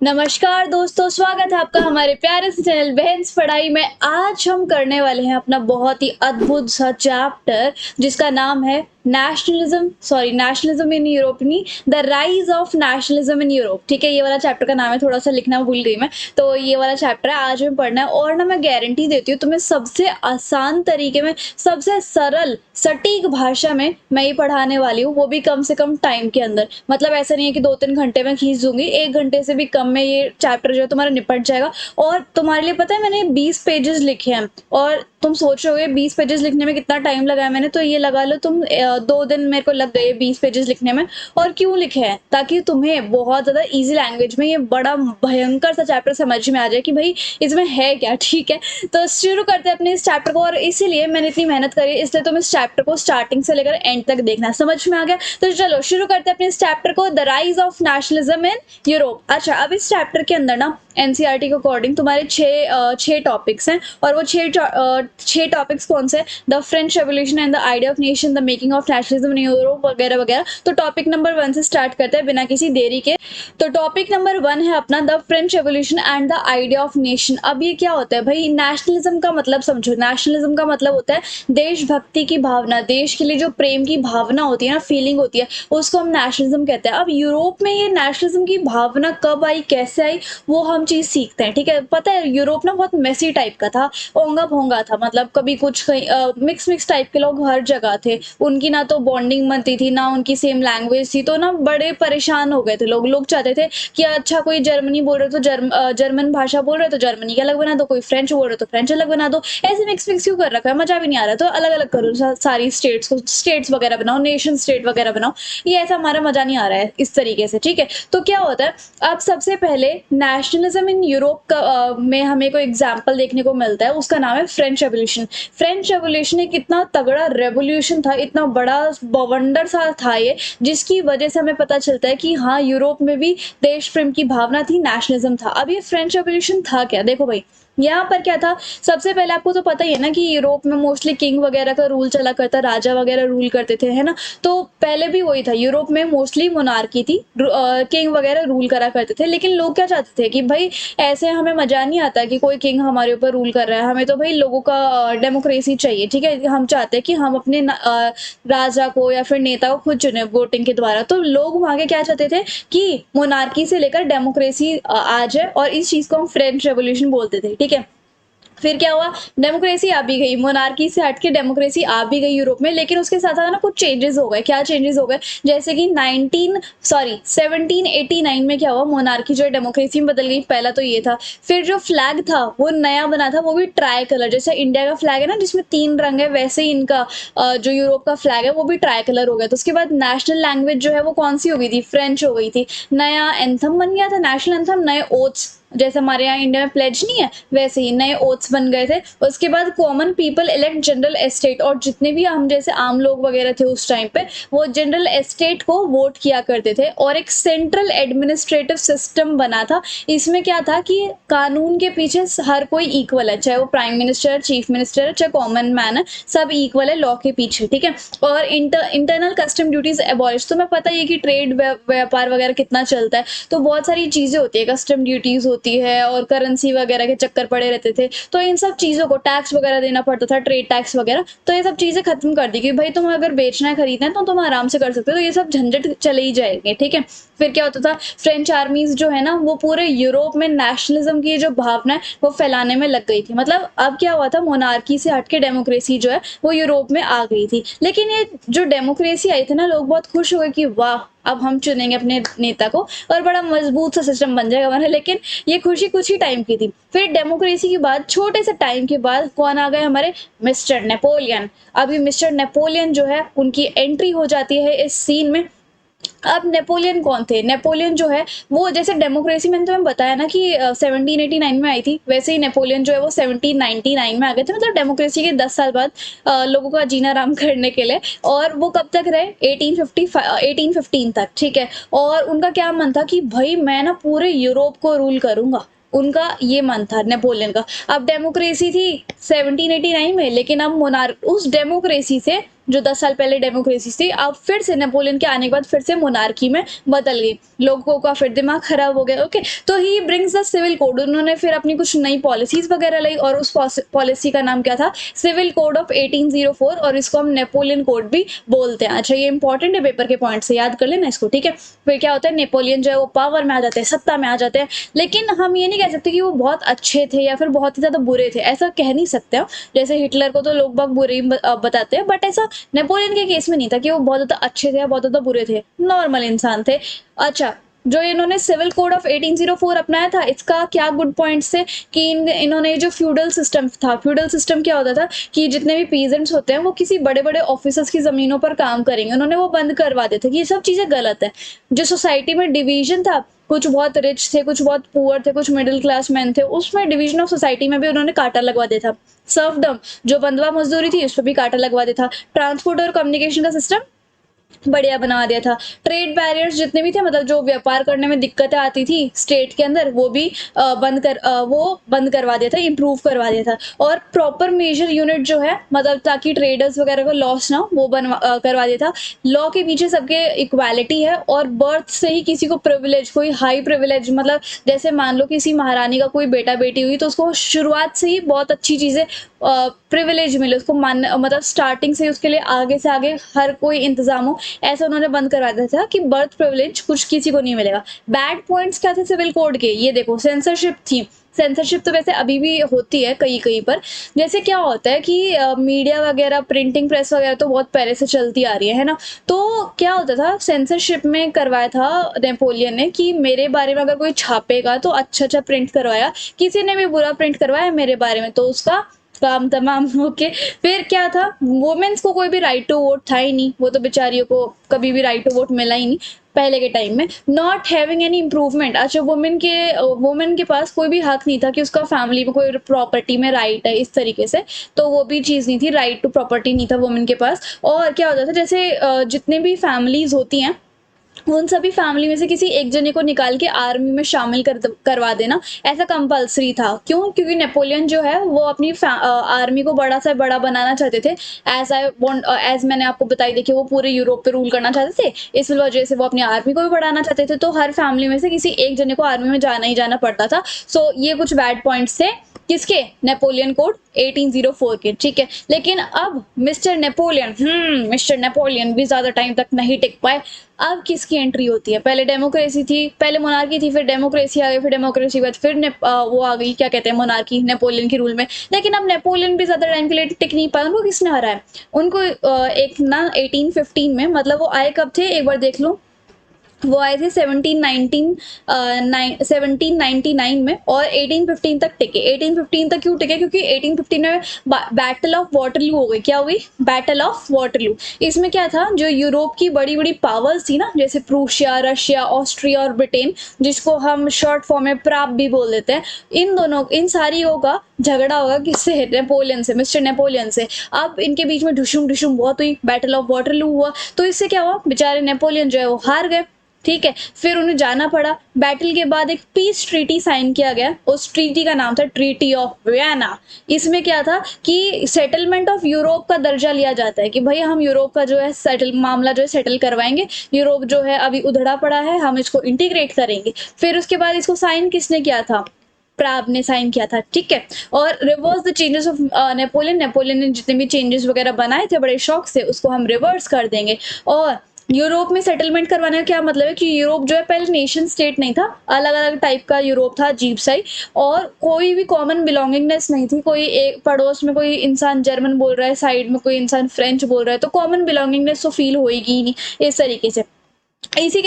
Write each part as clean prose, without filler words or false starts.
नमस्कार दोस्तों, स्वागत है आपका हमारे प्यारे से चैनल बहन्स पढ़ाई में। आज हम करने वाले हैं अपना बहुत ही अद्भुत सा चैप्टर जिसका नाम है नेशनलिज्म इन यूरोप, नहीं, the rise of nationalism in Europe. ठीक है, ये वाला चैप्टर का नाम है, थोड़ा सा लिखना भूल गई मैं, तो ये वाला चैप्टर है आज हमें पढ़ना है। और ना मैं गारंटी देती हूँ तुम्हें सबसे आसान तरीके में, सबसे सरल सटीक भाषा में मैं ये पढ़ाने वाली हूँ, वो भी कम से कम टाइम के अंदर। मतलब ऐसा नहीं है कि 2-3 घंटे में खींच दूंगी, 1 घंटे से भी कम में ये चैप्टर जो है तुम्हारा निपट जाएगा। और तुम्हारे लिए पता है मैंने 20 पेजेस लिखे हैं, और तुम सोच रहे हो 20 पेजेस लिखने में कितना टाइम लगाया मैंने, तो ये लगा लो तुम 2 दिन मेरे को लग गए 20 पेजेस लिखने में। और क्यों लिखे हैं? ताकि तुम्हें बहुत ज्यादा इजी लैंग्वेज में ये बड़ा भयंकर सा चैप्टर समझ में आ जाए कि भाई इसमें है क्या। ठीक है, तो शुरू करते हैं अपने इस चैप्टर को। और इसीलिए मैंने इतनी मेहनत करी, इसलिए तुम इस चैप्टर को स्टार्टिंग से लेकर एंड तक देखना। समझ में आ गया? तो चलो शुरू करते हैं अपने इस चैप्टर को, the rise of nationalism in Europe. अच्छा, अब इस चैप्टर के अंदर ना एनसीईआरटी के अकॉर्डिंग तुम्हारे छह टॉपिक्स हैं। और वो छह टॉपिक्स कौन से? The French revolution and the idea of nation, the making of nationalism in Europe, वगैरह वगैरह। तो टॉपिक नंबर 1 से स्टार्ट करते हैं बिना किसी देरी के। तो टॉपिक नंबर 1 है अपना the French revolution and the idea of nation. अब ये क्या होता है भाई? नेशनलिज्म का मतलब समझो। नेशनलिज्म का मतलब होता है देशभक्ति की भावना, देश के लिए जो प्रेम की भावना होती है ना, फीलिंग होती है, उसको हम नेशनलिज्म कहते हैं। अब यूरोप में ये नेशनलिज्म की भावना कब आई, कैसे आई, वो हम चीज सीखते हैं। ठीक है, पता है यूरोप ना बहुत मेसी टाइप का था, ओंगा भोंगा था। मतलब कभी कुछ कहीं मिक्स टाइप के लोग हर जगह थे, उनकी ना तो बॉन्डिंग बनती थी, ना उनकी सेम लैंग्वेज थी, तो ना बड़े परेशान हो गए थे लोग। लोग चाहते थे कि अच्छा कोई जर्मनी बोल रहे तो जर्मन भाषा बोल रहे तो जर्मनी का अलग बना दो, कोई फ्रेंच बोल रहे तो फ्रेंच अलग बना दो। ऐसे मिक्स मिक्स क्यों कर रखा है? मजा भी नहीं आ रहा, तो अलग अलग करो सारी स्टेट्स को, स्टेट्स वगैरह बनाओ, नेशन स्टेट वगैरह बनाओ। ये ऐसा हमारा मजा नहीं आ रहा है इस तरीके से। ठीक है, तो क्या होता है, अब सबसे पहले नेशनलिज्म इन यूरोप में हमें कोई एग्जाम्पल देखने को मिलता है, उसका नाम है फ्रेंच रेवोल्यूशन। फ्रेंच रेवोल्यूशन एक इतना तगड़ा रेवोल्यूशन था, इतना बड़ा बवंडर सा था ये, जिसकी वजह से हमें पता चलता है कि हाँ, यूरोप में भी देश प्रेम की भावना थी, नेशनलिज्म था। अब ये फ्रेंच रेवोल्यूशन था क्या? देखो भाई, यहाँ पर क्या था, सबसे पहले आपको तो पता ही है ना कि यूरोप में मोस्टली किंग वगैरह का रूल चला करता, राजा वगैरह रूल करते थे, है ना। तो पहले भी वही था, यूरोप में मोस्टली मोनार्की थी, किंग वगैरह रूल करा करते थे। लेकिन लोग क्या चाहते थे कि भाई ऐसे हमें मजा नहीं आता कि कोई किंग हमारे ऊपर रूल कर रहा है, हमें तो भाई लोगों का डेमोक्रेसी चाहिए। ठीक है, हम चाहते हैं कि हम अपने राजा को या फिर नेता को खुद चुने वोटिंग के द्वारा। तो लोग वहां के क्या चाहते थे कि मोनार्की से लेकर डेमोक्रेसी आ जाए, और इस चीज को हम फ्रेंच रेवोल्यूशन बोलते थे। ठीक है, फिर क्या हुआ, डेमोक्रेसी आ भी गई, मोनार्की से हट के डेमोक्रेसी आ भी गई यूरोप में। लेकिन उसके साथ साथ ना कुछ चेंजेस हो गए। क्या चेंजेस हो गए? जैसे कि 1789 में क्या हुआ, मोनार्की जो है डेमोक्रेसी में बदल गई। पहला तो ये था। फिर जो फ्लैग था वो नया बना था, वो भी ट्राई कलर, जैसे इंडिया का फ्लैग है ना जिसमें 3 रंग है, वैसे ही इनका जो यूरोप का फ्लैग है वो भी ट्राई कलर हो गया। तो उसके बाद नेशनल लैंग्वेज जो है वो कौन सी हो गई थी? फ्रेंच हो गई थी। नया एंथम बन गया था, नेशनल एंथम, नए ओथ्स, जैसे हमारे यहाँ इंडिया में प्लेज नहीं है वैसे ही नए ओथ्स बन गए थे। उसके बाद common people elect general estate, और जितने भी हम जैसे आम लोग वगैरह थे उस टाइम पे, वो जनरल एस्टेट को वोट किया करते थे। और एक सेंट्रल एडमिनिस्ट्रेटिव सिस्टम बना था। इसमें क्या था कि कानून के पीछे हर कोई इक्वल है, चाहे वो प्राइम मिनिस्टर, चीफ मिनिस्टर है, चाहे कॉमन मैन है, सब इक्वल है लॉ के पीछे। ठीक है, और इंटरनल कस्टम ड्यूटीज एबॉलिश। तुम्हें पता ही है कि ट्रेड व्यापार वगैरह कितना चलता है, तो बहुत सारी चीजें होती है, कस्टम ड्यूटीज होती है, और करेंसी वगैरह के चक्कर पड़े रहते थे। तो इन सब चीजों को टैक्स वगैरह देना पड़ता था, ट्रेड टैक्स वगैरह। तो ये सब चीजें खत्म कर दी कि भाई तुम अगर बेचना है, खरीदना है, तो तुम आराम से कर सकते हो, तो ये सब झंझट चले ही जाएंगे। ठीक है, फिर क्या होता था, फ्रेंच आर्मीज जो है ना वो पूरे यूरोप में नेशनलिज्म की जो भावना है वो फैलाने में लग गई थी। मतलब अब क्या हुआ था, मोनार्की से हटके डेमोक्रेसी जो है वो यूरोप में आ गई थी। लेकिन ये जो डेमोक्रेसी आई थी ना, लोग बहुत खुश हो गए कि वाह, अब हम चुनेंगे अपने नेता को और बड़ा मजबूत सा सिस्टम बन जाएगा हमारा। लेकिन ये खुशी कुछ ही टाइम की थी। फिर डेमोक्रेसी के बाद छोटे से टाइम के बाद कौन आ गए? हमारे मिस्टर नेपोलियन। अभी मिस्टर नेपोलियन जो है उनकी एंट्री हो जाती है इस सीन में। अब नेपोलियन कौन थे? नेपोलियन जो है वो, जैसे डेमोक्रेसी मैंने तुम्हें बताया ना कि 1789 में आई थी, वैसे ही नेपोलियन जो है वो 1799 में आ गए थे। मतलब डेमोक्रेसी के 10 साल बाद लोगों का जीना आराम करने के लिए। और वो कब तक रहे? 1815 तक। ठीक है, और उनका क्या मन था कि भाई मैं ना पूरे यूरोप को रूल करूंगा, उनका ये मन था नेपोलियन का। अब डेमोक्रेसी थी 1789 में, लेकिन अब मोनार्क उस डेमोक्रेसी से जो 10 साल पहले डेमोक्रेसी थी, अब फिर से नेपोलियन के आने के बाद फिर से मोनार्की में बदल गई, लोगों का फिर दिमाग खराब हो गया। ओके, तो he brings the civil code, उन्होंने फिर अपनी कुछ नई पॉलिसीज वगैरह लाई और उस पॉलिसी का नाम क्या था, सिविल कोड ऑफ 1804, और इसको हम नेपोलियन कोड भी बोलते हैं। अच्छा, ये इंपॉर्टेंट है, पेपर के पॉइंट से याद कर लेना इसको, ठीक है। फिर क्या होता है, नेपोलियन जो है वो पावर में आ जाते हैं, सत्ता में आ जाते हैं, लेकिन हम ये नहीं कह सकते कि वो बहुत अच्छे थे या फिर बहुत ही ज्यादा बुरे थे, ऐसा कह नहीं सकते हम। जैसे हिटलर को तो लोग बाग बुरे ही बताते हैं, बट ऐसा नेपोलियन के केस में नहीं था कि वो बहुत ज्यादा अच्छे थे या बहुत ज्यादा बुरे थे, नॉर्मल इंसान थे। अच्छा, जो इन्होंने सिविल कोड ऑफ 1804 अपनाया था, इसका क्या गुड पॉइंट्स थे कि इन्होंने जो फ्यूडल सिस्टम था, फ्यूडल सिस्टम क्या होता था कि जितने भी पीजेंट्स होते हैं वो किसी बड़े बड़े ऑफिसर्स की जमीनों पर काम करेंगे, उन्होंने वो बंद करवा देते कि ये सब चीजें गलत है। जो सोसाइटी में डिवीजन था, कुछ बहुत रिच थे, कुछ बहुत पुअर थे, कुछ मिडिल क्लास मैन थे, उसमें डिवीजन ऑफ सोसाइटी में भी उन्होंने कांटा लगवा दिया था। सर्फडम, जो बंधुआ मजदूरी थी, उस पर भी कांटा लगवा दिया था। ट्रांसपोर्ट और कम्युनिकेशन का सिस्टम बढ़िया बना दिया था। ट्रेड बैरियर्स जितने भी थे, मतलब जो व्यापार करने में दिक्कतें आती थी स्टेट के अंदर, वो भी वो बंद करवा दिया था, इम्प्रूव करवा दिया था। और प्रॉपर मेजर यूनिट जो है, मतलब ताकि ट्रेडर्स वगैरह को लॉस ना हो, वो करवा दिया था। लॉ के पीछे सबके इक्वालिटी है, और बर्थ से ही किसी को प्रिविलेज, कोई हाई प्रिविलेज, मतलब जैसे मान लो किसी महारानी का कोई बेटा बेटी हुई तो उसको शुरुआत से ही बहुत अच्छी चीजें प्रिविलेज मिले, उसको मान मतलब स्टार्टिंग से उसके लिए आगे से आगे हर कोई इंतजाम हो, ऐसा उन्होंने बंद करवा दिया था कि बर्थ प्रिविलेज कुछ किसी को नहीं मिलेगा। बैड पॉइंट्स क्या थे सिविल कोड के, ये देखो, सेंसरशिप थी। सेंसरशिप तो वैसे अभी भी होती है कहीं कहीं पर। जैसे क्या होता है कि मीडिया वगैरह, प्रिंटिंग प्रेस वगैरह तो बहुत पहले से चलती आ रही है ना, तो क्या होता था, सेंसरशिप में करवाया था नेपोलियन ने कि मेरे बारे में अगर कोई छापेगा तो अच्छा अच्छा प्रिंट करवाया, किसी ने भी बुरा प्रिंट करवाया मेरे बारे में तो उसका काम तमाम। ओके, फिर क्या था, वुमेन्स को कोई भी राइट टू वोट था ही नहीं, वो तो बेचारियों को कभी भी राइट टू वोट मिला ही नहीं पहले के टाइम में। नॉट हैविंग एनी इम्प्रूवमेंट, अच्छा, वुमेन के पास कोई भी हक नहीं था कि उसका फैमिली में कोई प्रॉपर्टी में राइट है इस तरीके से, तो वो भी चीज़ नहीं थी, राइट टू प्रॉपर्टी नहीं था वुमेन के पास। और क्या होता था, जैसे जितने भी फैमिलीज होती हैं, उन सभी फैमिली में से किसी एक जने को निकाल के आर्मी में शामिल करवा देना, ऐसा कंपलसरी था। क्यों? क्योंकि नेपोलियन जो है वो अपनी आर्मी को बड़ा से बड़ा बनाना चाहते थे। एज मैंने आपको बताई, देखिए, वो पूरे यूरोप पे रूल करना चाहते थे, इस वजह से वो अपनी आर्मी को भी बढ़ाना चाहते थे, तो हर फैमिली में से किसी एक जने को आर्मी में जाना ही जाना पड़ता था। सो ये कुछ बैड पॉइंट्स थे किसके, नेपोलियन कोड 1804 के, ठीक है। लेकिन अब मिस्टर नेपोलियन भी ज्यादा टाइम तक नहीं टिक पाए। अब किसकी एंट्री होती है, पहले डेमोक्रेसी थी, पहले मोनार्की थी, फिर डेमोक्रेसी आ गई, फिर डेमोक्रेसी के बाद फिर वो आ गई, क्या कहते हैं, मोनार्की, नेपोलियन के रूल में। लेकिन अब नेपोलियन भी ज्यादा टाइम के लिए टिक नहीं पाए, उनको किसने हराया, उनको एक ना 1815 में, मतलब वो आए कब थे एक बार देख लो, वो आए थे 1799 में, और 1815 तक टिके। 1815 तक क्यों टिके, क्योंकि 1815 में बैटल ऑफ वाटरलू हो गई। क्या हो गई, बैटल ऑफ वाटरलू। इसमें क्या था, जो यूरोप की बड़ी बड़ी पावर्स थी ना, जैसे प्रूशिया, रशिया, ऑस्ट्रिया और ब्रिटेन, जिसको हम शॉर्ट फॉर्म में प्राप भी बोल देते हैं, इन सारियों का झगड़ा होगा किससे, नेपोलियन से, मिस्टर नेपोलियन से। अब इनके बीच में ढुशुम ढुशुम बहुत हुई, बैटल ऑफ वाटरलू हुआ, तो इससे क्या हुआ, बेचारे नेपोलियन जो है वो हार गए, ठीक है। फिर उन्हें जाना पड़ा। बैटल के बाद एक पीस ट्रीटी साइन किया गया, उस ट्रीटी का नाम था ट्रीटी ऑफ वियना। इसमें क्या था कि सेटलमेंट ऑफ यूरोप का दर्जा लिया जाता है कि भाई हम यूरोप का जो है मामला जो है सेटल करवाएंगे, यूरोप जो है अभी उधड़ा पड़ा है, हम इसको इंटीग्रेट करेंगे। फिर उसके बाद इसको साइन किसने किया था, प्राग ने साइन किया था, ठीक है। और reverse the changes of Napoleon ने जितने भी चेंजेस वगैरह बनाए थे बड़े शौक से, उसको हम रिवर्स कर देंगे। और यूरोप में सेटलमेंट करवाने का क्या मतलब है कि यूरोप जो है पहले नेशन स्टेट नहीं था, अलग अलग टाइप का यूरोप था, अजीब सा ही, और कोई भी कॉमन बिलोंगिंगनेस नहीं थी। कोई एक पड़ोस में कोई इंसान जर्मन बोल रहा है, साइड में कोई इंसान फ्रेंच बोल रहा है, तो कॉमन बिलोंगिंगनेस तो फील होएगी ही नहीं इस तरीके से। इसी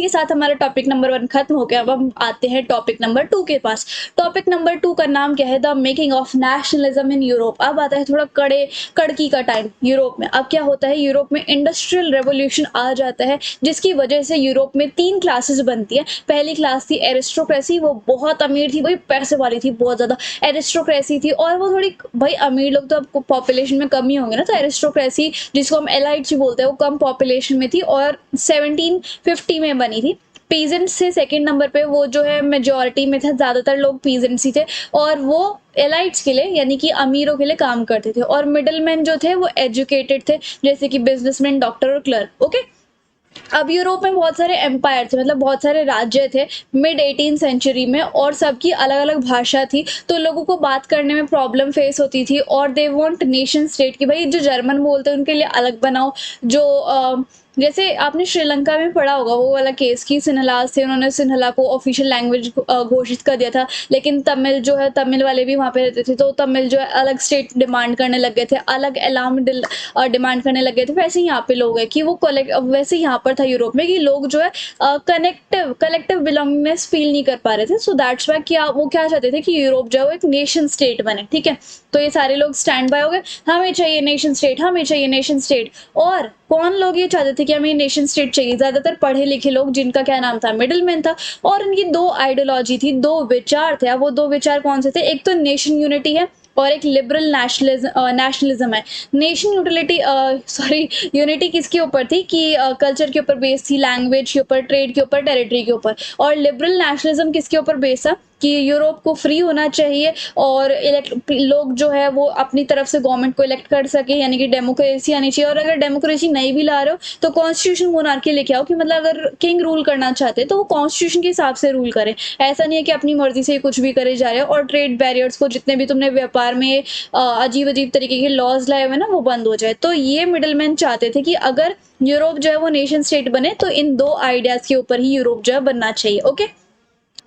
के साथ हमारा टॉपिक नंबर 1 खत्म हो गया। अब हम आते हैं टॉपिक नंबर 2 के पास। टॉपिक नंबर 2 का नाम क्या है, the making of nationalism in Europe. अब आता है थोड़ा कड़की का टाइम यूरोप में। अब क्या होता है, यूरोप में इंडस्ट्रियल रेवोल्यूशन आ जाता है, जिसकी वजह से यूरोप में 3 क्लासेस बनती है। पहली क्लास थी एरिस्टोक्रेसी, वो बहुत अमीर थी, भाई पैसे वाली थी, बहुत ज्यादा एरिस्टोक्रेसी थी, और वो थोड़ी, भाई अमीर लोग तो आपको पॉपुलेशन में कम ही होंगे ना, तो एरिस्टोक्रेसी जिसको हम एलाइट्स बोलते हैं, वो कम पॉपुलेशन में थी और 1750 में बनी थी। पीजेंट्स से सेकंड नंबर पे, वो जो है मेजॉरिटी में था, ज़्यादातर लोग पीजेंट्स ही थे और वो एलाइट्स के लिए यानी कि अमीरों के लिए काम करते थे और मिडल मैन जो थे वो एजुकेटेड थे, जैसे कि बिजनेसमैन, डॉक्टर और क्लर्क। ओके, अब यूरोप में बहुत सारे एम्पायर थे, मतलब बहुत सारे राज्य थे मिड 18 सेंचुरी में और सबकी अलग अलग भाषा थी, तो लोगों को बात करने में प्रॉब्लम फेस होती थी और दे वांट नेशन स्टेट कि भाई जो जर्मन बोलते हैं उनके लिए अलग बनाओ। जो जैसे आपने श्रीलंका में पढ़ा होगा वो वाला केस की सिन्हलास थे, उन्होंने सिन्हला को ऑफिशियल लैंग्वेज घोषित कर दिया था, लेकिन तमिल जो है, तमिल वाले भी वहाँ पे रहते थे, तो तमिल जो है अलग स्टेट डिमांड करने लग गए थे, अलग एलाम डिमांड करने लग गए थे। वैसे ही यहाँ पे लोग हैं कि वो वैसे यहाँ पर था यूरोप में कि लोग जो है कलेक्टिव बिलोंगिंगनेस फील नहीं कर पा रहे थे। सो दैट्स वाई क्या वो क्या चाहते थे कि यूरोप जो है वो एक नेशन स्टेट बने। ठीक है, तो ये सारे लोग स्टैंड बाय हो गए, हमें चाहिए नेशन स्टेट, हमें चाहिए नेशन स्टेट। और कौन लोग ये चाहते थे कि हमें नेशन स्टेट चाहिए? ज्यादातर पढ़े लिखे लोग, जिनका क्या नाम था, मिडिल मैन था। और इनकी दो आइडियोलॉजी थी, दो विचार थे। अब वो दो विचार कौन से थे? एक तो नेशन यूनिटी है और एक लिबरल नेशनलिज्म है। नेशन यूटिलिटी सॉरी यूनिटी किसके ऊपर थी कि कल्चर के ऊपर बेस थी, लैंग्वेज के ऊपर, ट्रेड के ऊपर, टेरिटरी के ऊपर। और लिबरल नेशनलिज्म किसके ऊपर बेस था कि यूरोप को फ्री होना चाहिए और लोग जो है वो अपनी तरफ से गवर्नमेंट को इलेक्ट कर सके, यानी कि डेमोक्रेसी आनी चाहिए। और अगर डेमोक्रेसी नहीं भी ला रहे हो तो कॉन्स्टिट्यूशन मोनार्की लेके आओ कि मतलब अगर किंग रूल करना चाहते हैं तो वो कॉन्स्टिट्यूशन के हिसाब से रूल करे, ऐसा नहीं है कि अपनी मर्जी से कुछ भी करे जा रहे हो। और ट्रेड बैरियर्स को, जितने भी तुमने व्यापार में अजीब अजीब तरीके के लॉज लाए हुए ना, वो बंद हो जाए। तो ये मिडलमैन चाहते थे कि अगर यूरोप जो है वो नेशन स्टेट बने तो इन दो आइडियाज के ऊपर ही यूरोप जो है बनना चाहिए। ओके,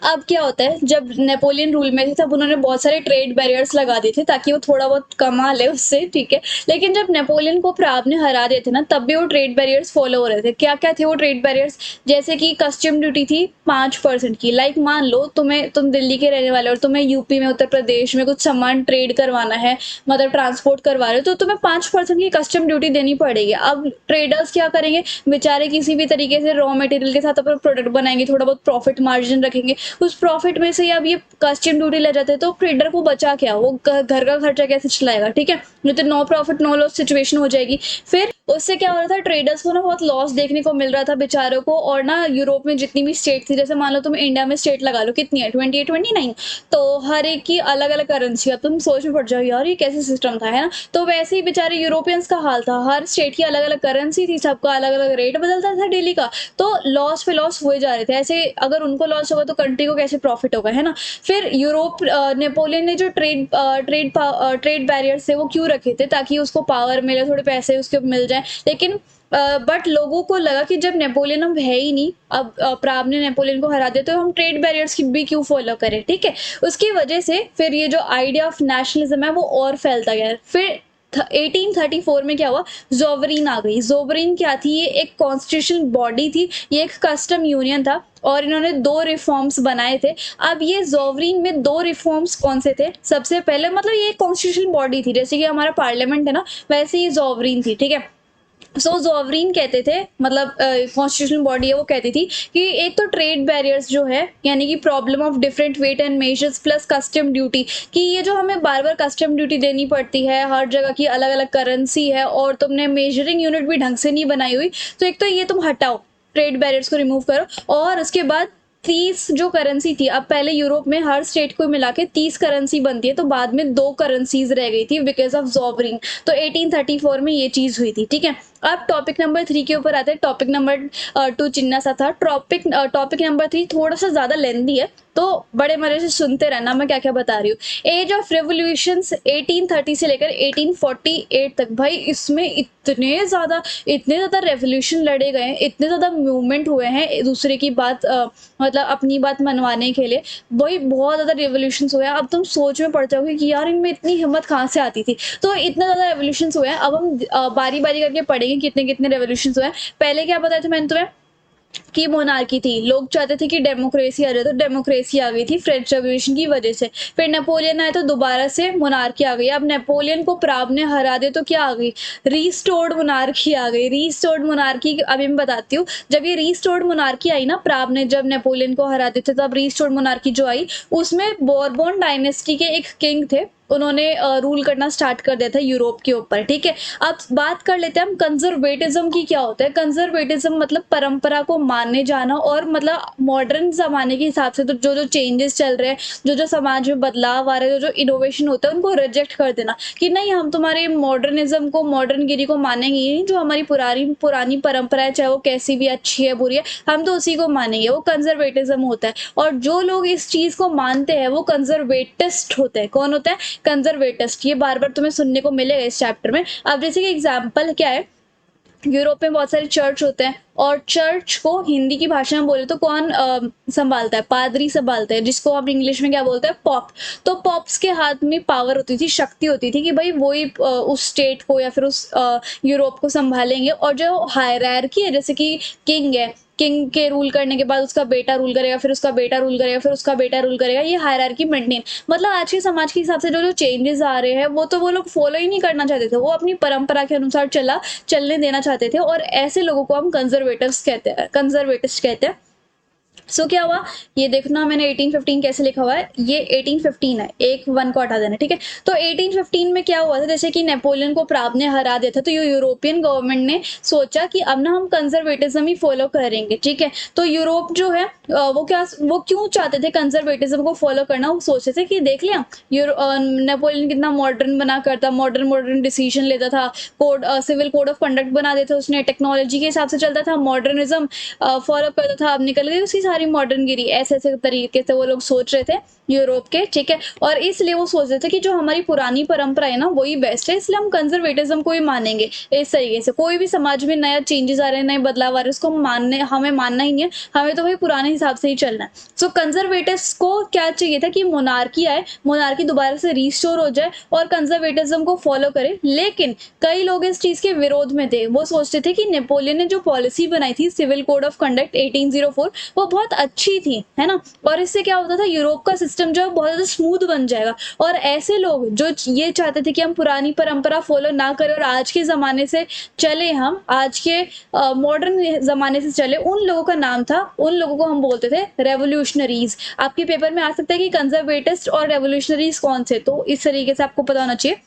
अब क्या होता है, जब नेपोलियन रूल में थे तब उन्होंने बहुत सारे ट्रेड बैरियर्स लगा दिए थे ताकि वो थोड़ा बहुत कमा ले उससे। ठीक है, लेकिन जब नेपोलियन को प्राग ने हरा दिए थे ना, तब भी वो ट्रेड बैरियर्स फॉलो हो रहे थे। क्या क्या थे वो ट्रेड बैरियर्स? जैसे कि कस्टम ड्यूटी थी 5% की। लाइक मान लो तुम दिल्ली के रहने वाले और तुम्हें यूपी में, उत्तर प्रदेश में कुछ सामान ट्रेड करवाना है, मतलब ट्रांसपोर्ट करवा रहे हो, तो तुम्हें 5% की कस्टम ड्यूटी देनी पड़ेगी। अब ट्रेडर्स क्या करेंगे बेचारे, किसी भी तरीके से रॉ मटेरियल के साथ अपना प्रोडक्ट बनाएंगे, थोड़ा बहुत प्रॉफिट मार्जिन रखेंगे, उस प्रॉफिट में से अब ये कस्टम ड्यूटी ले जाते हैं तो ट्रेडर को बचा क्या, वो घर का खर्चा कैसे चलाएगा? ठीक है, नहीं तो no profit no loss situation हो जाएगी। फिर उससे क्या हो रहा था, ट्रेडर्स को ना बहुत लॉस देखने को मिल रहा था बेचारों को। और ना यूरोप में जितनी भी स्टेट थी, जैसे मान लो तुम इंडिया में स्टेट लगा लो, कितनी है 28 29, तो हर एक की अलग अलग करेंसी। अब तुम सोच में पड़ जाओ यार ये कैसे सिस्टम था, है ना? तो वैसे ही बेचारे यूरोपियंस का हाल था, हर स्टेट की अलग अलग करेंसी थी, सबका अलग अलग रेट बदलता था डेली का, तो लॉस पे लॉस हुए जा रहे थे। ऐसे अगर उनको लॉस होगा तो कंट्री को कैसे प्रॉफिट होगा, है ना? फिर यूरोप नेपोलियन ने जो ट्रेड बैरियर्स थे वो क्यों रखे थे? ताकि उसको पावर मिले, थोड़े पैसे उसके मिल जाए। लेकिन बट लोगों को लगा कि जब नेपोलियन अब है ही नहीं, अब प्राग ने नेपोलियन को हरा दिया, तो हम ट्रेड बैरियर्स की भी क्यों फॉलो करें? ठीक है, उसकी वजह से फिर ये जो आइडिया ऑफ नेशनलिज्म है वो और फैलता गया। फिर 1834 में क्या हुआ, जोवरीन आ गई। जोवरीन क्या थी? ये एक कॉन्स्टिट्यूशनल बॉडी थी, ये एक कस्टम यूनियन था और इन्होंने दो रिफॉर्म्स बनाए थे। अब ये जोवरीन में दो रिफॉर्म्स कौन से थे? सबसे पहले, मतलब ये एक कॉन्स्टिट्यूशनल बॉडी थी, जैसे कि हमारा पार्लियामेंट है ना, वैसे ही जोवरीन थी। ठीक है, सो जोवरीन कहते थे, मतलब कॉन्स्टिट्यूशनल बॉडी है, वो कहती थी कि एक तो ट्रेड बैरियर्स जो है, यानी कि problem of different weight and measures plus custom duty, कि ये जो हमें बार बार कस्टम ड्यूटी देनी पड़ती है, हर जगह की अलग अलग करेंसी है और तुमने मेजरिंग यूनिट भी ढंग से नहीं बनाई हुई, तो एक तो ये तुम हटाओ, ट्रेड बैरियर्स को रिमूव करो। और उसके बाद 30 जो करेंसी थी, अब पहले यूरोप में हर स्टेट को मिला के 30 करेंसी बनती है, तो बाद में दो करेंसीज रह गई थी बिकॉज ऑफ जोवरीन। तो 1834 में ये चीज हुई थी। ठीक है, अब टॉपिक नंबर 3 के ऊपर आते हैं। टॉपिक नंबर 2 चिन्ना सा था। टॉपिक नंबर 3 थोड़ा सा ज्यादा लेंदी है, तो बड़े मजे से सुनते रहना मैं क्या क्या बता रही हूँ। एज ऑफ रेवोल्यूशंस 1830 से लेकर 1848 तक। भाई इसमें इतने ज्यादा रेवोल्यूशन लड़े गए हैं, इतने ज्यादा मूवमेंट हुए हैं दूसरे की बात मतलब अपनी बात मनवाने के लिए। वही बहुत ज्यादा रेवोल्यूशन हुए हैं। अब तुम सोच में पड़ जाओगे कि यार इनमें इतनी हिम्मत कहाँ से आती थी। तो इतना ज्यादा रेवोल्यूशन हुए हैं। अब हम बारी बारी करके पढ़ेंगे कितने कितने रेवोल्यूशन हुए हैं। पहले क्या बताया था मैंने तुम्हें की मोनार्की थी, लोग चाहते थे कि डेमोक्रेसी आ जाए, तो डेमोक्रेसी आ गई थी फ्रेंच रेवोल्यूशन की वजह से। फिर नेपोलियन आया तो दोबारा से मोनार्की आ गई। अब नेपोलियन को प्राग ने हरा दिया तो क्या आ गई, रीस्टोर्ड मोनार्की आ गई। रीस्टोर्ड मोनार्की अभी मैं बताती हूँ। जब ये रीस्टोर्ड मोनार्की आई ना, प्राग ने जब नेपोलियन को हरा दिया था, तब रीस्टोर्ड मोनार्की जो आई, उसमें बोरबोन डायनेस्टी के एक किंग थे, उन्होंने रूल करना स्टार्ट कर दिया था यूरोप के ऊपर। ठीक है, अब बात कर लेते हैं हम कंजर्वेटिज्म की। क्या होता है कंजर्वेटिज्म? मतलब परंपरा को मानने जाना और मतलब मॉडर्न ज़माने के हिसाब से तो जो-जो चेंजेस चल रहे हैं, जो-जो समाज में बदलाव आ रहे हैं, जो-जो इनोवेशन होता है उनको रिजेक्ट कर देना कि नहीं हम तुम्हारे मॉडर्निज़्म को, मॉडर्नगिरी को मानेंगे ही नहीं, जो हमारी पुरानी पुरानी परंपरा है, चाहे वो कैसी भी अच्छी है, बुरी है, हम तो उसी को मानेंगे। वो कंज़र्वेटिज़्म होता है और जो लोग इस चीज़ को मानते हैं वो कंज़र्वेटिस्ट होते हैं। कौन होता है? कंज़र्वेटिस्ट। ये बार-बार तुम्हें सुनने को मिलेगा इस चैप्टर में। अब जैसे कि एग्ज़ाम्पल क्या है, यूरोप में बहुत सारे चर्च होते हैं और चर्च को हिंदी की भाषा में बोले तो कौन संभालता है? पादरी संभालते हैं, जिसको हम इंग्लिश में क्या बोलते हैं? पॉप। तो पॉप्स के हाथ में पावर होती थी, शक्ति होती थी कि भाई वो ही उस स्टेट को या फिर उस यूरोप को संभालेंगे। और जो हायरार्की है, जैसे कि किंग है, किंग के रूल करने के बाद उसका बेटा रूल करेगा, फिर उसका बेटा रूल करेगा, फिर उसका बेटा रूल करेगा, ये हायरार्की मेंटेन, मतलब आज के समाज के हिसाब से जो-जो चेंजेस आ रहे हैं वो लोग फॉलो ही नहीं करना चाहते थे। वो अपनी परंपरा के अनुसार चलने देना चाहते थे और ऐसे लोगों को हम कंजर्वेटिस्ट कहते हैं। सो क्या हुआ, ये देखना मैंने 1815 कैसे लिखा हुआ है, ये 1815 है, एक 1 को हटा देना, ठीक है। तो 1815 में क्या हुआ था, जैसे कि नेपोलियन को प्राग ने हरा दिया था, तो ये यूरोपियन गवर्नमेंट ने सोचा कि अब ना हम कंजर्वेटिज्म ही फॉलो करेंगे, ठीक है। तो यूरोप जो है वो क्यों चाहते थे कंजर्वेटिज्म को फॉलो करना? वो सोचते थे कि देख लिया नेपोलियन कितना मॉडर्न बना करता, मॉडर्न डिसीजन लेता था, सिविल कोड ऑफ कंडक्ट बना देता उसने, टेक्नोलॉजी के हिसाब से चलता था, मॉडर्निज्म फॉलो करता था। अब निकल गई उसकी सारी मॉडर्नगिरी, ऐसे तरीके से वो लोग सोच रहे थे यूरोप के, ठीक है। और इसलिए वो सोच रहे थे कि जो हमारी पुरानी परंपरा है ना वही बेस्ट है, इसलिए हम कंजर्वेटिज्म को ही मानेंगे। इस तरीके से कोई भी समाज में नया चेंजेस आ रहे हैं, नए बदलाव आ रहे हैं, उसको हमें मानना ही नहीं है, हमें तो वही पुराने हिसाब से ही चलना है। सो कंजर्वेटिव्स को क्या चाहिए था कि मोनार्की आए, मोनार्की दोबारा से रिस्टोर हो जाए और कंजर्वेटिज्म को फॉलो करे। लेकिन कई लोग इस चीज के विरोध में थे, वो सोचते थे कि नेपोलियन ने जो पॉलिसी बनाई थी सिविल कोड ऑफ कंडक्ट 1804 वो बहुत अच्छी थी, है ना। और इससे क्या होता था, यूरोप का सिस्टम जो है बहुत ज्यादा स्मूथ बन जाएगा। और ऐसे लोग जो ये चाहते थे कि हम पुरानी परंपरा फॉलो ना करें और आज के जमाने से चले, हम आज के मॉडर्न जमाने से चले, उन लोगों का नाम था, उन लोगों को हम बोलते थे रेवोल्यूशनरीज। आपके पेपर में आ सकता है कि कंजर्वेटिस्ट और रेवोल्यूशनरीज कौन से, तो इस तरीके से आपको पता होना चाहिए।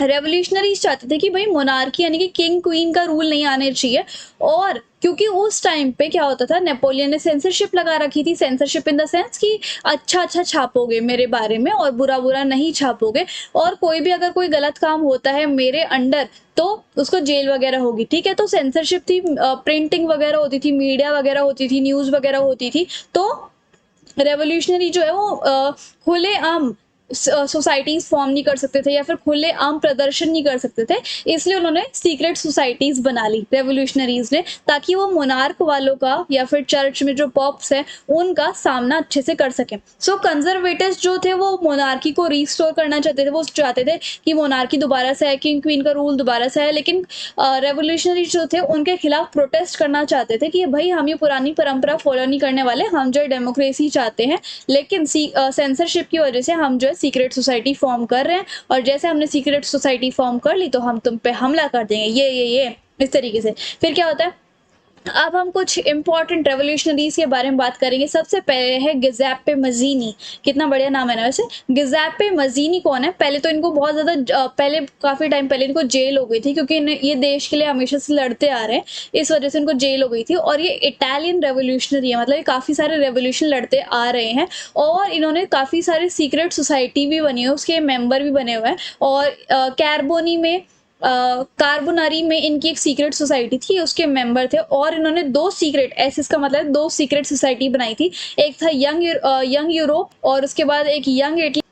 रेवोल्यूशनरीज चाहते थे कि भाई मोनार्की यानी कि किंग क्वीन का रूल नहीं आने चाहिए। और क्योंकि उस टाइम पे क्या होता था, नेपोलियन ने सेंसरशिप लगा रखी थी, सेंसरशिप इन द सेंस कि अच्छा छापोगे मेरे बारे में और बुरा नहीं छापोगे, और कोई भी अगर कोई गलत काम होता है मेरे अंडर तो उसको जेल वगैरह होगी, ठीक है। तो सेंसरशिप थी, प्रिंटिंग वगैरह होती थी, मीडिया वगैरह होती थी, न्यूज वगैरह होती थी। तो रेवोल्यूशनरी जो है वो खुले आम सोसाइटीज फॉर्म नहीं कर सकते थे या फिर खुले आम प्रदर्शन नहीं कर सकते थे, इसलिए उन्होंने सीक्रेट सोसाइटीज बना ली रेवोल्यूशनरीज ने, ताकि वो मोनार्क वालों का या फिर चर्च में जो पॉप्स है उनका सामना अच्छे से कर सके। सो कंजर्वेटिव्स जो थे वो मोनार्की को रिस्टोर करना चाहते थे, वो चाहते थे कि मोनार्की दोबारा से आए, किंग क्वीन का रूल दोबारा से आए। लेकिन रेवोल्यूशनरी जो थे उनके खिलाफ प्रोटेस्ट करना चाहते थे कि भाई हम ये पुरानी परंपरा फॉलो नहीं करने वाले, हम जो डेमोक्रेसी चाहते हैं, लेकिन सेंसरशिप की वजह से हम जो है सीक्रेट सोसाइटी फॉर्म कर रहे हैं, और जैसे हमने सीक्रेट सोसाइटी फॉर्म कर ली तो हम तुम पे हमला कर देंगे, ये इस तरीके से। फिर क्या होता है, अब हम कुछ इंपॉर्टेंट रेवोल्यूशनरीज के बारे में बात करेंगे। सबसे पहले है गिज़ेप्पे मज़ीनी, कितना बढ़िया नाम है ना वैसे। गिज़ेप्पे मज़ीनी कौन है? पहले तो इनको बहुत ज़्यादा पहले काफ़ी टाइम पहले इनको जेल हो गई थी, क्योंकि ये देश के लिए हमेशा से लड़ते आ रहे हैं, इस वजह से इनको जेल हो गई थी। और ये इटालियन रेवोल्यूशनरी है, मतलब ये काफ़ी सारे रेवोल्यूशन लड़ते आ रहे हैं, और इन्होंने काफ़ी सारे सीक्रेट सोसाइटी भी बनी है, उसके मेंबर भी बने हुए हैं। और कार्बोनारी में इनकी एक सीक्रेट सोसाइटी थी, उसके मेंबर थे, और इन्होंने 2 सीक्रेट, ऐसे इसका मतलब 2 सीक्रेट सोसाइटी बनाई थी। एक था यंग यूरोप और उसके बाद एक यंग इटली।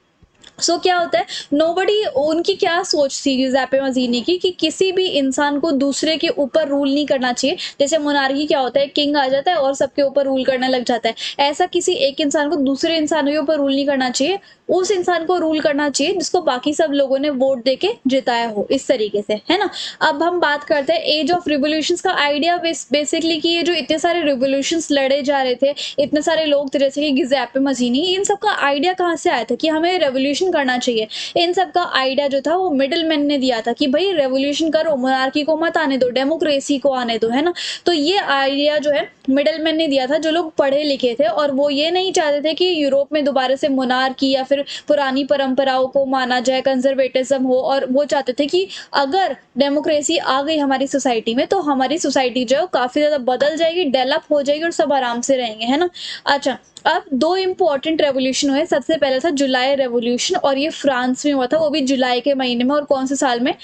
सो क्या होता है, नोबडी, उनकी क्या सोच थी गिज़ेप्पे मज़ीनी की कि किसी भी इंसान को दूसरे के ऊपर रूल नहीं करना चाहिए। जैसे मोनार्की क्या होता है, किंग आ जाता है और सबके ऊपर रूल करने लग जाता है, ऐसा किसी एक इंसान को दूसरे इंसानों के ऊपर रूल नहीं करना चाहिए। उस इंसान को रूल करना चाहिए जिसको बाकी सब लोगों ने वोट देके जिताया हो, इस तरीके से, है ना। अब हम बात करते हैं एज ऑफ रिवोल्यूशंस का आइडिया। बेसिकली कि ये जो इतने सारे रिवोल्यूशंस लड़े जा रहे थे, इतने सारे लोग थे जैसे कि गिज़ेप्पे मज़ीनी, इन सब का आइडिया कहाँ से आया था कि हमें रेवोल्यूशन रेवोल्यूशन करना चाहिए। इन सब का आइडिया जो था वो मिडलमैन ने दिया था कि भाई रेवोल्यूशन करो, मोनार्की को मत आने दो, डेमोक्रेसी को आने दो, है ना। तो ये आइडिया जो है मिडलमैन ने दिया था, जो लोग पढ़े लिखे थे, और वो ये नहीं चाहते थे कि यूरोप में दोबारा से मोनार्की या फिर पुरानी परंपराओं को माना जाए, कंजर्वेटिज्म हो, और वो चाहते थे कि अगर डेमोक्रेसी आ गई हमारी सोसाइटी में तो हमारी सोसाइटी जो है काफी ज्यादा बदल जाएगी, डेवलप हो जाएगी और सब आराम से रहेंगे, है ना। अच्छा, अब दो इंपॉर्टेंट रेवोल्यूशन हुए। सबसे पहले था जुलाई रेवोल्यूशन, और ये फ्रांस में हुआ था, वो भी जुलाई के महीने में, और कौन से साल में,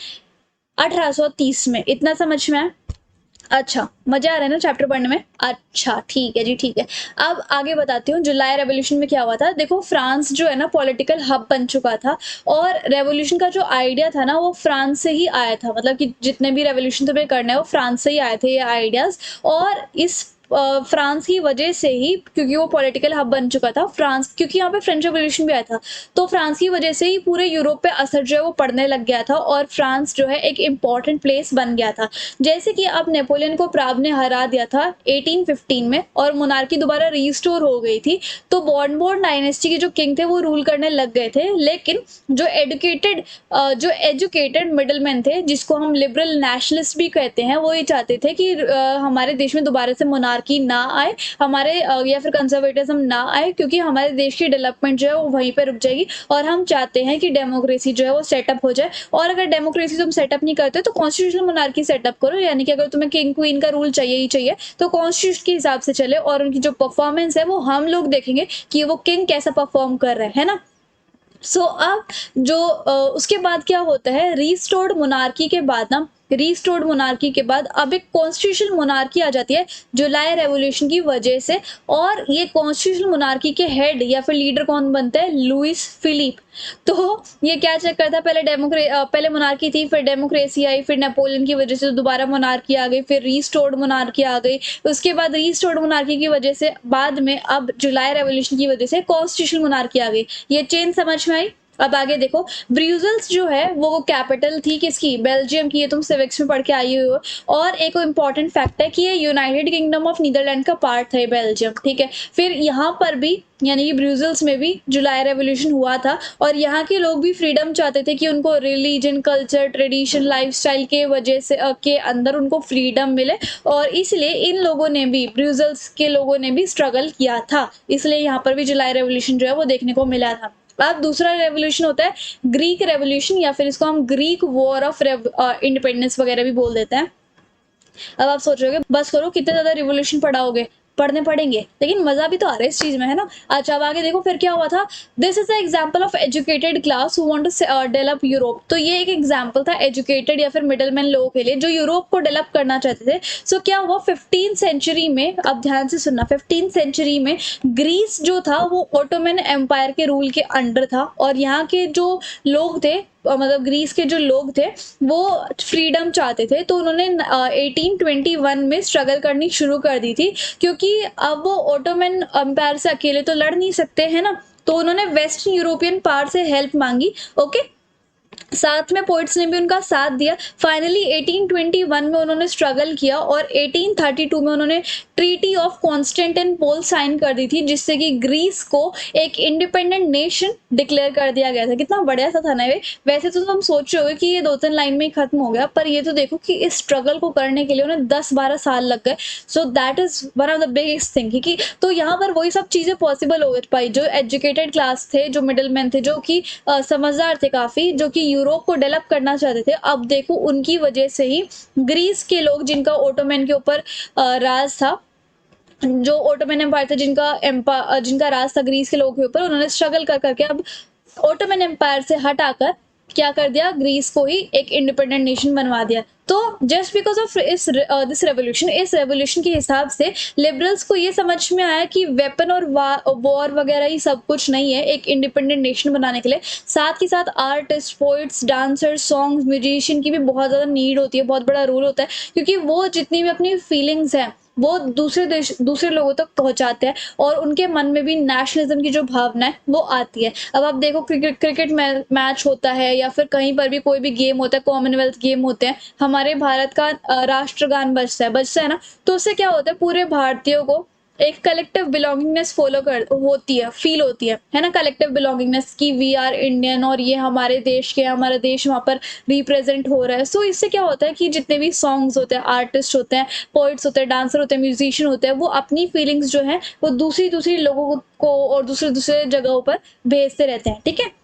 1830 में। इतना समझ में आया? अच्छा, मजा आ रहा है ना चैप्टर पढ़ने में? अच्छा, ठीक है जी, ठीक है। अब आगे बताती हूँ जुलाई रेवोल्यूशन में क्या हुआ था। देखो, फ्रांस जो है ना पॉलिटिकल हब बन चुका था, और रेवोल्यूशन का जो आइडिया था ना वो फ्रांस से ही आया था। मतलब कि जितने भी रेवोल्यूशन तुम्हें करने हैं वो फ्रांस से ही आए थे ये आइडियाज। और इस फ्रांस की वजह से ही, क्योंकि वो पॉलिटिकल हब बन चुका था फ्रांस, क्योंकि यहाँ पे फ्रेंच रेवोल्यूशन भी आया था, तो फ्रांस की वजह से ही पूरे यूरोप पे असर जो है वो पड़ने लग गया था, और फ्रांस जो है एक इम्पॉर्टेंट प्लेस बन गया था। जैसे कि अब नेपोलियन को प्राग ने हरा दिया था 1815 में, और मोनार्की दोबारा रिस्टोर हो गई थी, तो बॉर्नबोर्न डायनेस्टी के जो किंग थे वो रूल करने लग गए थे। लेकिन जो एजुकेटेड मिडलमैन थे, जिसको हम लिबरल नेशनलिस्ट भी कहते हैं, वो ये चाहते थे कि हमारे देश में दोबारा से मोनार्की ना आए, हमारे या फिर कंजर्वेटिज्म ना आए, क्योंकि हमारे देश की डेवलपमेंट जो है वो वहीं पे रुक जाएगी, और हम चाहते हैं कि डेमोक्रेसी जो है वो सेटअप हो जाए। और अगर डेमोक्रेसी तुम सेटअप नहीं करते तो कॉन्स्टिट्यूशनल मोनार्की सेटअप करो, यानी कि अगर तुम्हें किंग क्वीन का रूल चाहिए ही चाहिए तो कॉन्स्टिट्यूशन के हिसाब से चले, और उनकी जो परफॉर्मेंस है वो हम लोग देखेंगे कि वो किंग कैसा परफॉर्म कर रहे हैं, है ना। अब जो उसके बाद क्या होता है, रीस्टोर्ड मोनार्की के बाद ना, रीस्टोर्ड मोनार्की के बाद अब एक कॉन्स्टिट्यूशनल मोनार्की आ जाती है जुलाई रेवोल्यूशन की वजह से। और ये कॉन्स्टिट्यूशनल मोनार्की के हेड या फिर लीडर कौन बनते हैं? Louis Philippe. तो ये क्या चक्कर था, पहले मोनार्की थी, फिर डेमोक्रेसी आई, फिर नेपोलियन की वजह से दोबारा मोनार्की आ गई, फिर रीस्टोर्ड मोनार्की आ गई, उसके बाद रीस्टोर्ड मोनार्की की वजह से बाद में अब जुलाई रेवोल्यूशन की वजह से कॉन्स्टिट्यूशनल मोनार्की आ गई। ये चेंज समझ में आई? अब आगे देखो, ब्रूसेल्स जो है वो कैपिटल थी किसकी? बेल्जियम की। ये तुम सिविक्स में पढ़ के आई हुई हो। और एक इंपॉर्टेंट फैक्ट है कि ये यूनाइटेड किंगडम ऑफ नीदरलैंड का पार्ट था बेल्जियम, ठीक है। फिर यहाँ पर भी, यानी कि ब्रूसेल्स में भी जुलाई रेवोल्यूशन हुआ था, और यहाँ के लोग भी फ्रीडम चाहते थे कि उनको रिलीजन, कल्चर, ट्रेडिशन, लाइफस्टाइल के वजह से के अंदर उनको फ्रीडम मिले, और इसलिए इन लोगों ने भी, ब्रूसेल्स के लोगों ने भी स्ट्रगल किया था, इसलिए यहाँ पर भी जुलाई रेवोल्यूशन जो है वो देखने को मिला था। अब दूसरा रेवोल्यूशन होता है ग्रीक रेवोल्यूशन, या फिर इसको हम ग्रीक वॉर ऑफ इंडिपेंडेंस वगैरह भी बोल देते हैं। अब आप सोच रहे हो बस करो, कितने ज्यादा रिवोल्यूशन पढ़ाओगे, पढ़ने पड़ेंगे, लेकिन मजा भी तो आ रहा है इस चीज में, है ना। अच्छा, अब आगे देखो फिर क्या हुआ था। This is the example of educated class who want to develop Europe. तो ये एक एग्जांपल था एजुकेटेड या फिर मिडलमैन लोगों के लिए जो यूरोप को डेवलप करना चाहते थे। क्या हुआ 15th सेंचुरी में, अब ध्यान से सुनना, 15th सेंचुरी में ग्रीस जो था वो ऑटोमन एम्पायर के रूल के अंडर था, और यहाँ के जो लोग थे, मतलब ग्रीस के जो लोग थे, वो फ्रीडम चाहते थे, तो उन्होंने 1821 में स्ट्रगल करनी शुरू कर दी थी, क्योंकि अब वो ऑटोमन एम्पायर से अकेले तो लड़ नहीं सकते, है ना। तो उन्होंने वेस्टर्न यूरोपियन पावर से हेल्प मांगी, ओके। साथ में पोइट्स ने भी उनका साथ दिया। फाइनली 1821 में उन्होंने स्ट्रगल किया, और 1832 में उन्होंने ट्रीटी ऑफ कॉन्स्टेंटिनोपल साइन कर दी थी, जिससे कि ग्रीस को एक इंडिपेंडेंट नेशन डिक्लेयर कर दिया गया था। कितना बढ़िया सा था ना ये। वैसे तो तुम सोच रहे हो कि ये 2-3 लाइन में ही खत्म हो गया, पर ये तो देखो कि इस स्ट्रगल को करने के लिए उन्हें 10-12 साल लग गए। So that is one of the biggest thing कि तो यहाँ पर वही सब चीजें पॉसिबल हो पाई। जो एजुकेटेड क्लास थे, जो मिडिल मैन थे, जो कि समझदार थे काफी, जो कि यूरोप को डेवलप करना चाहते थे, अब देखो उनकी वजह से ही ग्रीस के लोग, जिनका ऑटोमन के ऊपर राज था, जो ऑटोमन एम्पायर था, जिनका राज था ग्रीस के लोगों के ऊपर, उन्होंने स्ट्रगल कर करके अब ऑटोमन एम्पायर से हटाकर क्या कर दिया, ग्रीस को ही एक इंडिपेंडेंट नेशन बनवा दिया। तो just because of this revolution के हिसाब से लिबरल्स को ये समझ में आया कि वेपन और वॉर वगैरह ही सब कुछ नहीं है एक इंडिपेंडेंट नेशन बनाने के लिए। साथ ही साथ artist, poets, dancers, songs, musician की भी बहुत ज़्यादा नीड होती है, बहुत बड़ा रोल होता है, क्योंकि वो जितनी भी अपनी फीलिंग्स हैं वो दूसरे लोगों तक पहुंचाते हैं, और उनके मन में भी नेशनलिज्म की जो भावना है वो आती है। अब आप देखो क्रिकेट मैच होता है, या फिर कहीं पर भी कोई भी गेम होता है, कॉमनवेल्थ गेम होते हैं, हमारे भारत का राष्ट्रगान बजता है ना, तो उससे क्या होता है, पूरे भारतीयों को एक कलेक्टिव बिलोंगिंगनेस फॉलो कर होती है, फील होती है ना, कलेक्टिव बिलोंगिंगनेस की वी आर इंडियन और ये हमारे देश के, हमारा देश वहाँ पर रिप्रेजेंट हो रहा है। सो इससे क्या होता है कि जितने भी सॉन्ग्स होते हैं, आर्टिस्ट होते हैं, पोइट्स होते हैं, डांसर होते हैं, म्यूजिशियन होते हैं, वो अपनी फीलिंग्स जो है वो दूसरी दूसरी लोगों को और दूसरे दूसरे जगहों पर भेजते रहते हैं, ठीक है।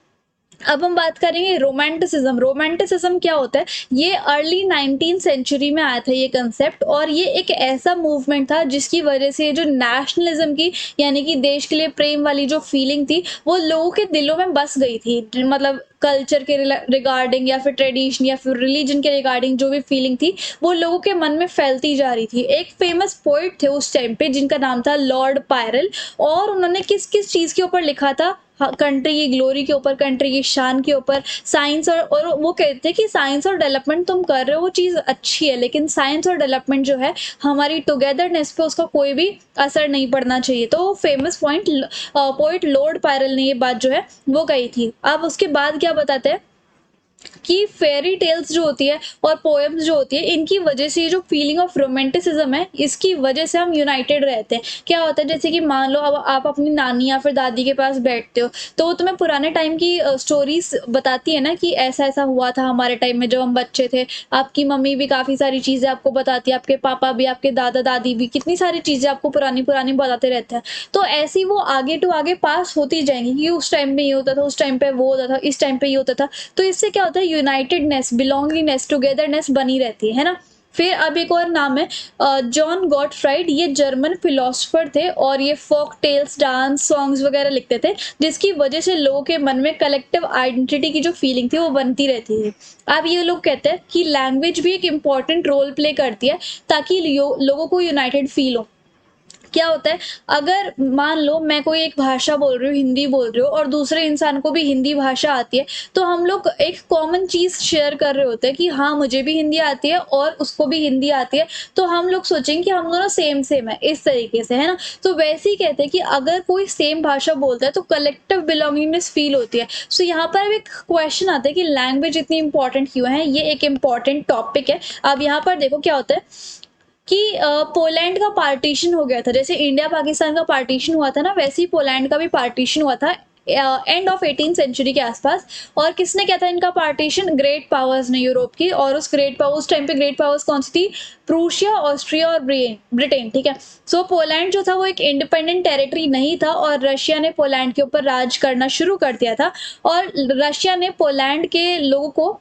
अब हम बात करेंगे रोमांटिसिज्म। रोमांटिसिज्म क्या होता है? ये अर्ली 19 सेंचुरी में आया था ये कंसेप्ट, और ये एक ऐसा मूवमेंट था जिसकी वजह से जो नेशनलिज्म की, यानी कि देश के लिए प्रेम वाली जो फीलिंग थी, वो लोगों के दिलों में बस गई थी। मतलब कल्चर के रिगार्डिंग या फिर ट्रेडिशन या फिर रिलीजन के रिगार्डिंग जो भी फीलिंग थी, वो लोगों के मन में फैलती जा रही थी। एक फेमस पोइट थे उस टाइम पे जिनका नाम था लॉर्ड पायरल, और उन्होंने किस किस चीज के ऊपर लिखा था? कंट्री की ग्लोरी के ऊपर, कंट्री की शान के ऊपर, साइंस और वो कहते थे कि साइंस और डेवलपमेंट तुम कर रहे हो वो चीज़ अच्छी है, लेकिन साइंस और डेवलपमेंट जो है हमारी टुगेदरनेस पे उसका कोई भी असर नहीं पड़ना चाहिए। तो फेमस पोइट लॉर्ड पायरल ने ये बात जो है वो कही थी। अब उसके बाद क्या बताते हैं कि फेरी टेल्स जो होती है और पोएम्स जो होती है, इनकी वजह से ये जो फीलिंग ऑफ रोमांटिसिज्म है, इसकी वजह से हम यूनाइटेड रहते हैं। क्या होता है, जैसे कि मान लो अब आप अपनी नानी या फिर दादी के पास बैठते हो, तो वो तुम्हें पुराने टाइम की स्टोरीज बताती है ना कि ऐसा ऐसा हुआ था हमारे टाइम में जब हम बच्चे थे। आपकी मम्मी भी काफ़ी सारी चीज़ें आपको बताती है, आपके पापा भी, आपके दादा दादी भी, कितनी सारी चीज़ें आपको पुरानी पुरानी बताते रहते हैं। तो ऐसी वो आगे टू आगे पास होती जाएंगी कि उस टाइम में ये होता था, उस टाइम पे वो होता था, इस टाइम पे ये होता था। तो इससे क्या होता है, यूनाइटेडनेस, बिलोंगिंगनेस, टुगेदरनेस बनी रहती है ना। फिर अब एक और नाम है जॉन गॉटफ्राइड। ये जर्मन फिलोसोफर थे और ये फोक टेल्स, डांस, सॉन्ग्स वगैरह लिखते थे, जिसकी वजह से लोगों के मन में कलेक्टिव आइडेंटिटी की जो फीलिंग थी वो बनती रहती थी। अब ये लोग कहते हैं कि लैंग्वेज भी एक इम्पॉर्टेंट रोल प्ले करती है ताकि लोगों को यूनाइटेड फील हो। क्या होता है, अगर मान लो मैं कोई एक भाषा बोल रही हूँ, हिंदी बोल रही हूँ, और दूसरे इंसान को भी हिंदी भाषा आती है, तो हम लोग एक कॉमन चीज़ शेयर कर रहे होते हैं कि हाँ मुझे भी हिंदी आती है और उसको भी हिंदी आती है, तो हम लोग सोचेंगे कि हम दोनों सेम सेम है, इस तरीके से, है ना। तो वैसे ही कहते हैं कि अगर कोई सेम भाषा बोलता है तो कलेक्टिव बिलोंगिंगनेस फील होती है। सो यहाँ पर एक क्वेश्चन आता है कि लैंग्वेज इतनी इंपॉर्टेंट क्यों है। ये एक इम्पॉर्टेंट टॉपिक है। अब यहाँ पर देखो क्या होता है कि पोलैंड का पार्टीशन हो गया था। जैसे इंडिया पाकिस्तान का पार्टीशन हुआ था ना, वैसे ही पोलैंड का भी पार्टीशन हुआ था एंड ऑफ 18 सेंचुरी के आसपास। और किसने किया था इनका पार्टीशन? ग्रेट पावर्स ने, यूरोप की। और उस टाइम पे ग्रेट पावर्स कौन सी थी? प्रूशिया, ऑस्ट्रिया और ब्रिटेन, ठीक है। सो पोलैंड जो था वो एक इंडिपेंडेंट टेरिटरी नहीं था, और रशिया ने पोलैंड के ऊपर राज करना शुरू कर दिया था। और रशिया ने पोलैंड के लोगों को,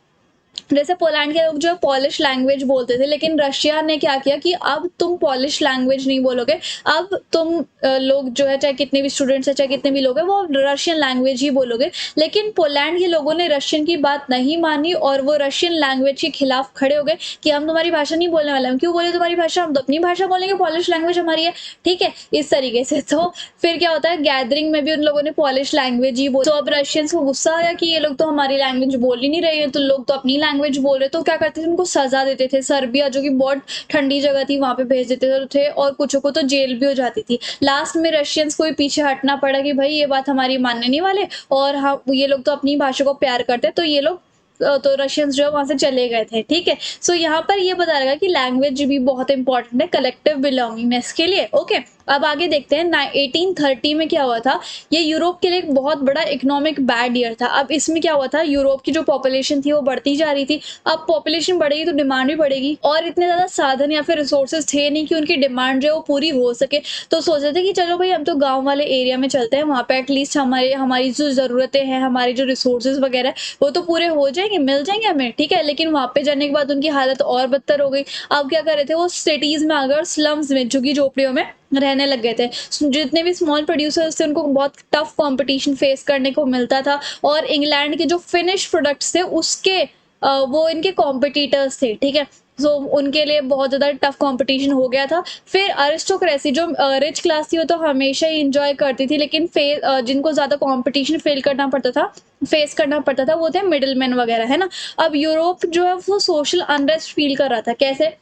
जैसे पोलैंड के लोग जो है पॉलिश लैंग्वेज बोलते थे, लेकिन रशिया ने क्या किया कि अब तुम पॉलिश लैंग्वेज नहीं बोलोगे, अब तुम लोग जो है, चाहे कितने भी स्टूडेंट्स है, चाहे कितने भी लोग हैं, वो रशियन लैंग्वेज ही बोलोगे। लेकिन पोलैंड के लोगों ने रशियन की बात नहीं मानी और वो रशियन लैंग्वेज के खिलाफ खड़े हो गए कि हम तुम्हारी भाषा नहीं बोलने वाले। हम क्यों बोले तुम्हारी भाषा? हम तो अपनी भाषा बोलेंगे, पॉलिश लैंग्वेज हमारी है, ठीक है, इस तरीके से। तो फिर क्या होता है, गैदरिंग में भी उन लोगों ने पॉलिश लैंग्वेज ही बोली। तो अब रशियंस को गुस्सा आया कि ये लोग तो हमारी लैंग्वेज बोल ही नहीं रहे हैं, तो लोग तो अपनी लैंग्वेज बोल रहे। तो क्या करते थे, उनको सजा देते थे। सर्बिया जो कि बहुत ठंडी जगह थी, वहां पे भेज देते थे, और कुछ को तो जेल भी हो जाती थी। लास्ट में रशियंस को भी पीछे हटना पड़ा कि भाई ये बात हमारी मानने नहीं वाले, और हाँ ये लोग तो अपनी भाषा को प्यार करते, तो ये लोग तो रशियंस जो है वहां से चले गए थे, ठीक है। सो यहाँ पर ये बता रहा कि लैंग्वेज भी बहुत इंपॉर्टेंट है कलेक्टिव बिलोंगिंगनेस के लिए। ओके, अब आगे देखते हैं 1830 में क्या हुआ था। ये यूरोप के लिए एक बहुत बड़ा इकोनॉमिक बैड ईयर था। अब इसमें क्या हुआ था, यूरोप की जो पॉपुलेशन थी वो बढ़ती जा रही थी। अब पॉपुलेशन बढ़ेगी तो डिमांड भी बढ़ेगी, और इतने ज़्यादा साधन या फिर रिसोर्सेज थे नहीं कि उनकी डिमांड जो है वो पूरी हो सके। तो सोच रहे थे कि चलो भाई हम तो गाँव वाले एरिया में चलते हैं, वहाँ पे एटलीस्ट हमारी जो ज़रूरतें हैं, हमारी जो रिसोर्सेज वगैरह वो तो पूरे हो जाएंगे, मिल जाएंगे हमें, ठीक है। लेकिन वहाँ पे जाने के बाद उनकी हालत और बदतर हो गई। अब क्या कर रहे थे, वो सिटीज़ में आकर स्लम्स में, झुग्गी झोपड़ियों में रहने लग गए थे। जितने भी स्मॉल प्रोड्यूसर्स थे उनको बहुत टफ कंपटीशन फेस करने को मिलता था, और इंग्लैंड के जो फिनिश प्रोडक्ट्स थे उसके वो इनके कॉम्पिटिटर्स थे, ठीक है। सो उनके लिए बहुत ज़्यादा टफ कंपटीशन हो गया था। फिर अरिस्टोक्रेसी, जो रिच क्लास थी, वो तो हमेशा ही इंजॉय करती थी, लेकिन जिनको ज़्यादा कंपटीशन फेस करना पड़ता था वो थे मिडिल मैन वगैरह, है ना। अब यूरोप जो है वो सोशल अनरेस्ट फील कर रहा था। कैसे?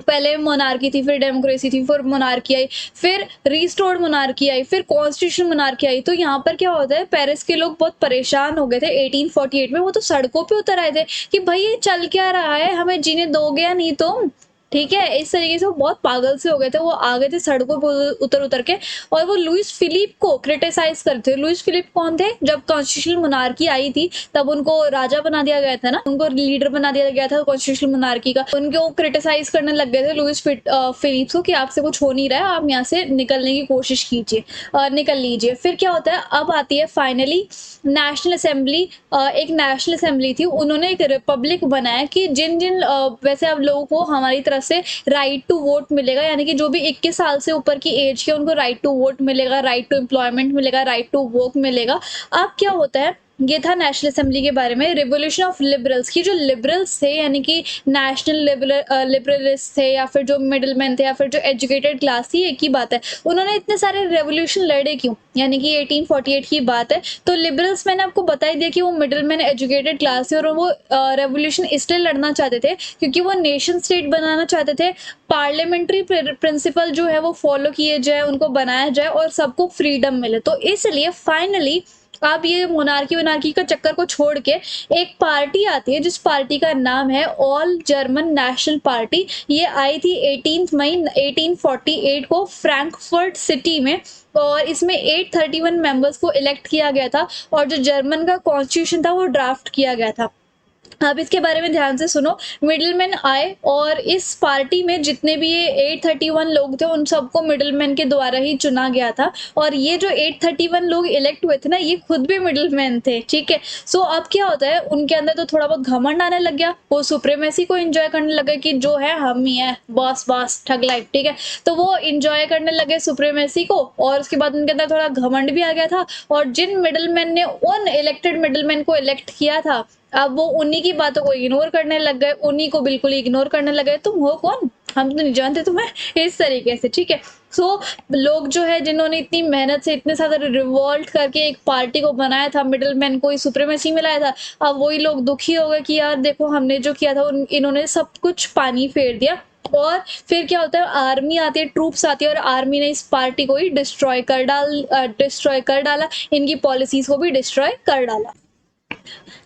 पहले मोनार्की थी, फिर डेमोक्रेसी थी, फिर मोनार्की आई, फिर रिस्टोर्ड मोनार्की आई, फिर कॉन्स्टिट्यूशन मोनार्की आई। तो यहाँ पर क्या होता है, पेरिस के लोग बहुत परेशान हो गए थे 1848 में। वो तो सड़कों पे उतर आए थे कि भाई ये चल क्या रहा है, हमें जीने दोगे या नहीं तुम, ठीक है, इस तरीके से वो बहुत पागल से हो गए थे, वो आ गए थे सड़कों पे उतर उतर के, और वो लुइस फिलिप को क्रिटिसाइज करते थे। लुइस फिलिप कौन थे? जब कॉन्स्टिट्यूशनल मोनार्की आई थी तब उनको राजा बना दिया गया था ना, उनको लीडर बना दिया गया था कॉन्स्टिट्यूशनल मोनार्की का। उनको क्रिटिसाइज करने लग गए थे लुइस फिलिप्स को कि आपसे कुछ हो नहीं रहा है, आप यहाँ से निकलने की कोशिश कीजिए, निकल लीजिए। फिर क्या होता है, अब आती है फाइनली नेशनल असेंबली। एक नेशनल असेंबली थी, उन्होंने एक रिपब्लिक बनाया कि जिन जिन वैसे अब लोगों को हमारी तरफ से राइट टू वोट मिलेगा, यानी कि जो भी 21 साल से ऊपर की एज के उनको राइट टू वोट मिलेगा, राइट टू एम्प्लॉयमेंट मिलेगा, राइट टू वर्क मिलेगा। अब क्या होता है, ये था नेशनल असेंबली के बारे में। रिवोल्यूशन ऑफ लिबरल्स की, जो लिबरल्स थे यानी कि नेशनल लिबरलिस्ट थे, या फिर जो मिडिल मैन थे, या फिर जो एजुकेटेड क्लास थी, एक ही बात है, उन्होंने इतने सारे रेवोल्यूशन लड़े क्यों, यानी कि 1848 की बात है। तो लिबरल्स मैंने आपको बता ही दिया कि वो मिडिल मैन एजुकेटेड क्लास थे, और वो रेवोल्यूशन इसलिए लड़ना चाहते थे क्योंकि वो नेशन स्टेट बनाना चाहते थे। पार्लियामेंट्री प्रिंसिपल जो है वो फॉलो किए जाए, उनको बनाया जाए और सबको फ्रीडम मिले। तो इसलिए फाइनली अब ये मोनार्की वनार्की का चक्कर को छोड़ के एक पार्टी आती है, जिस पार्टी का नाम है ऑल जर्मन नेशनल पार्टी। ये आई थी 18 मई 1848 को फ्रैंकफर्ट सिटी में, और इसमें 831 मेंबर्स को इलेक्ट किया गया था, और जो जर्मन का कॉन्स्टिट्यूशन था वो ड्राफ्ट किया गया था। अब इसके बारे में ध्यान से सुनो। मिडिलमैन आए, और इस पार्टी में जितने भी ये 831 लोग थे उन सबको मिडिलमैन के द्वारा ही चुना गया था। और ये जो 831 लोग इलेक्ट हुए थे ना, ये खुद भी मिडिलमैन थे, ठीक है। सो अब क्या होता है, उनके अंदर तो थोड़ा बहुत घमंड आने लग गया, वो सुप्रीमेसी को एंजॉय करने लगे कि जो है हम ही है, बॉस बॉस ठग लाइफ, ठीक है। तो वो एंजॉय करने लगे सुप्रीमेसी को, और उसके बाद उनके अंदर थोड़ा घमंड भी आ गया था। और जिन मिडिलमैन ने उन इलेक्टेड मिडिलमैन को इलेक्ट किया था, अब वो उन्हीं की बातों को इग्नोर करने लग गए, उन्हीं को बिल्कुल इग्नोर करने लगे। तुम हो कौन, हम तो नहीं जानते तुम्हें, इस तरीके से, ठीक है। सो लोग जो है जिन्होंने इतनी मेहनत से इतने सारे रिवोल्ट करके एक पार्टी को बनाया था, मिडिलमैन को सुप्रीमेसी में लाया था, अब वही लोग दुखी हो गए कि यार देखो हमने जो किया था इन्होंने सब कुछ पानी फेर दिया। और फिर क्या होता है, आर्मी आती है, ट्रूप्स आती है, और आर्मी ने इस पार्टी को ही डिस्ट्रॉय कर डाला, इनकी पॉलिसीज को भी डिस्ट्रॉय कर डाला।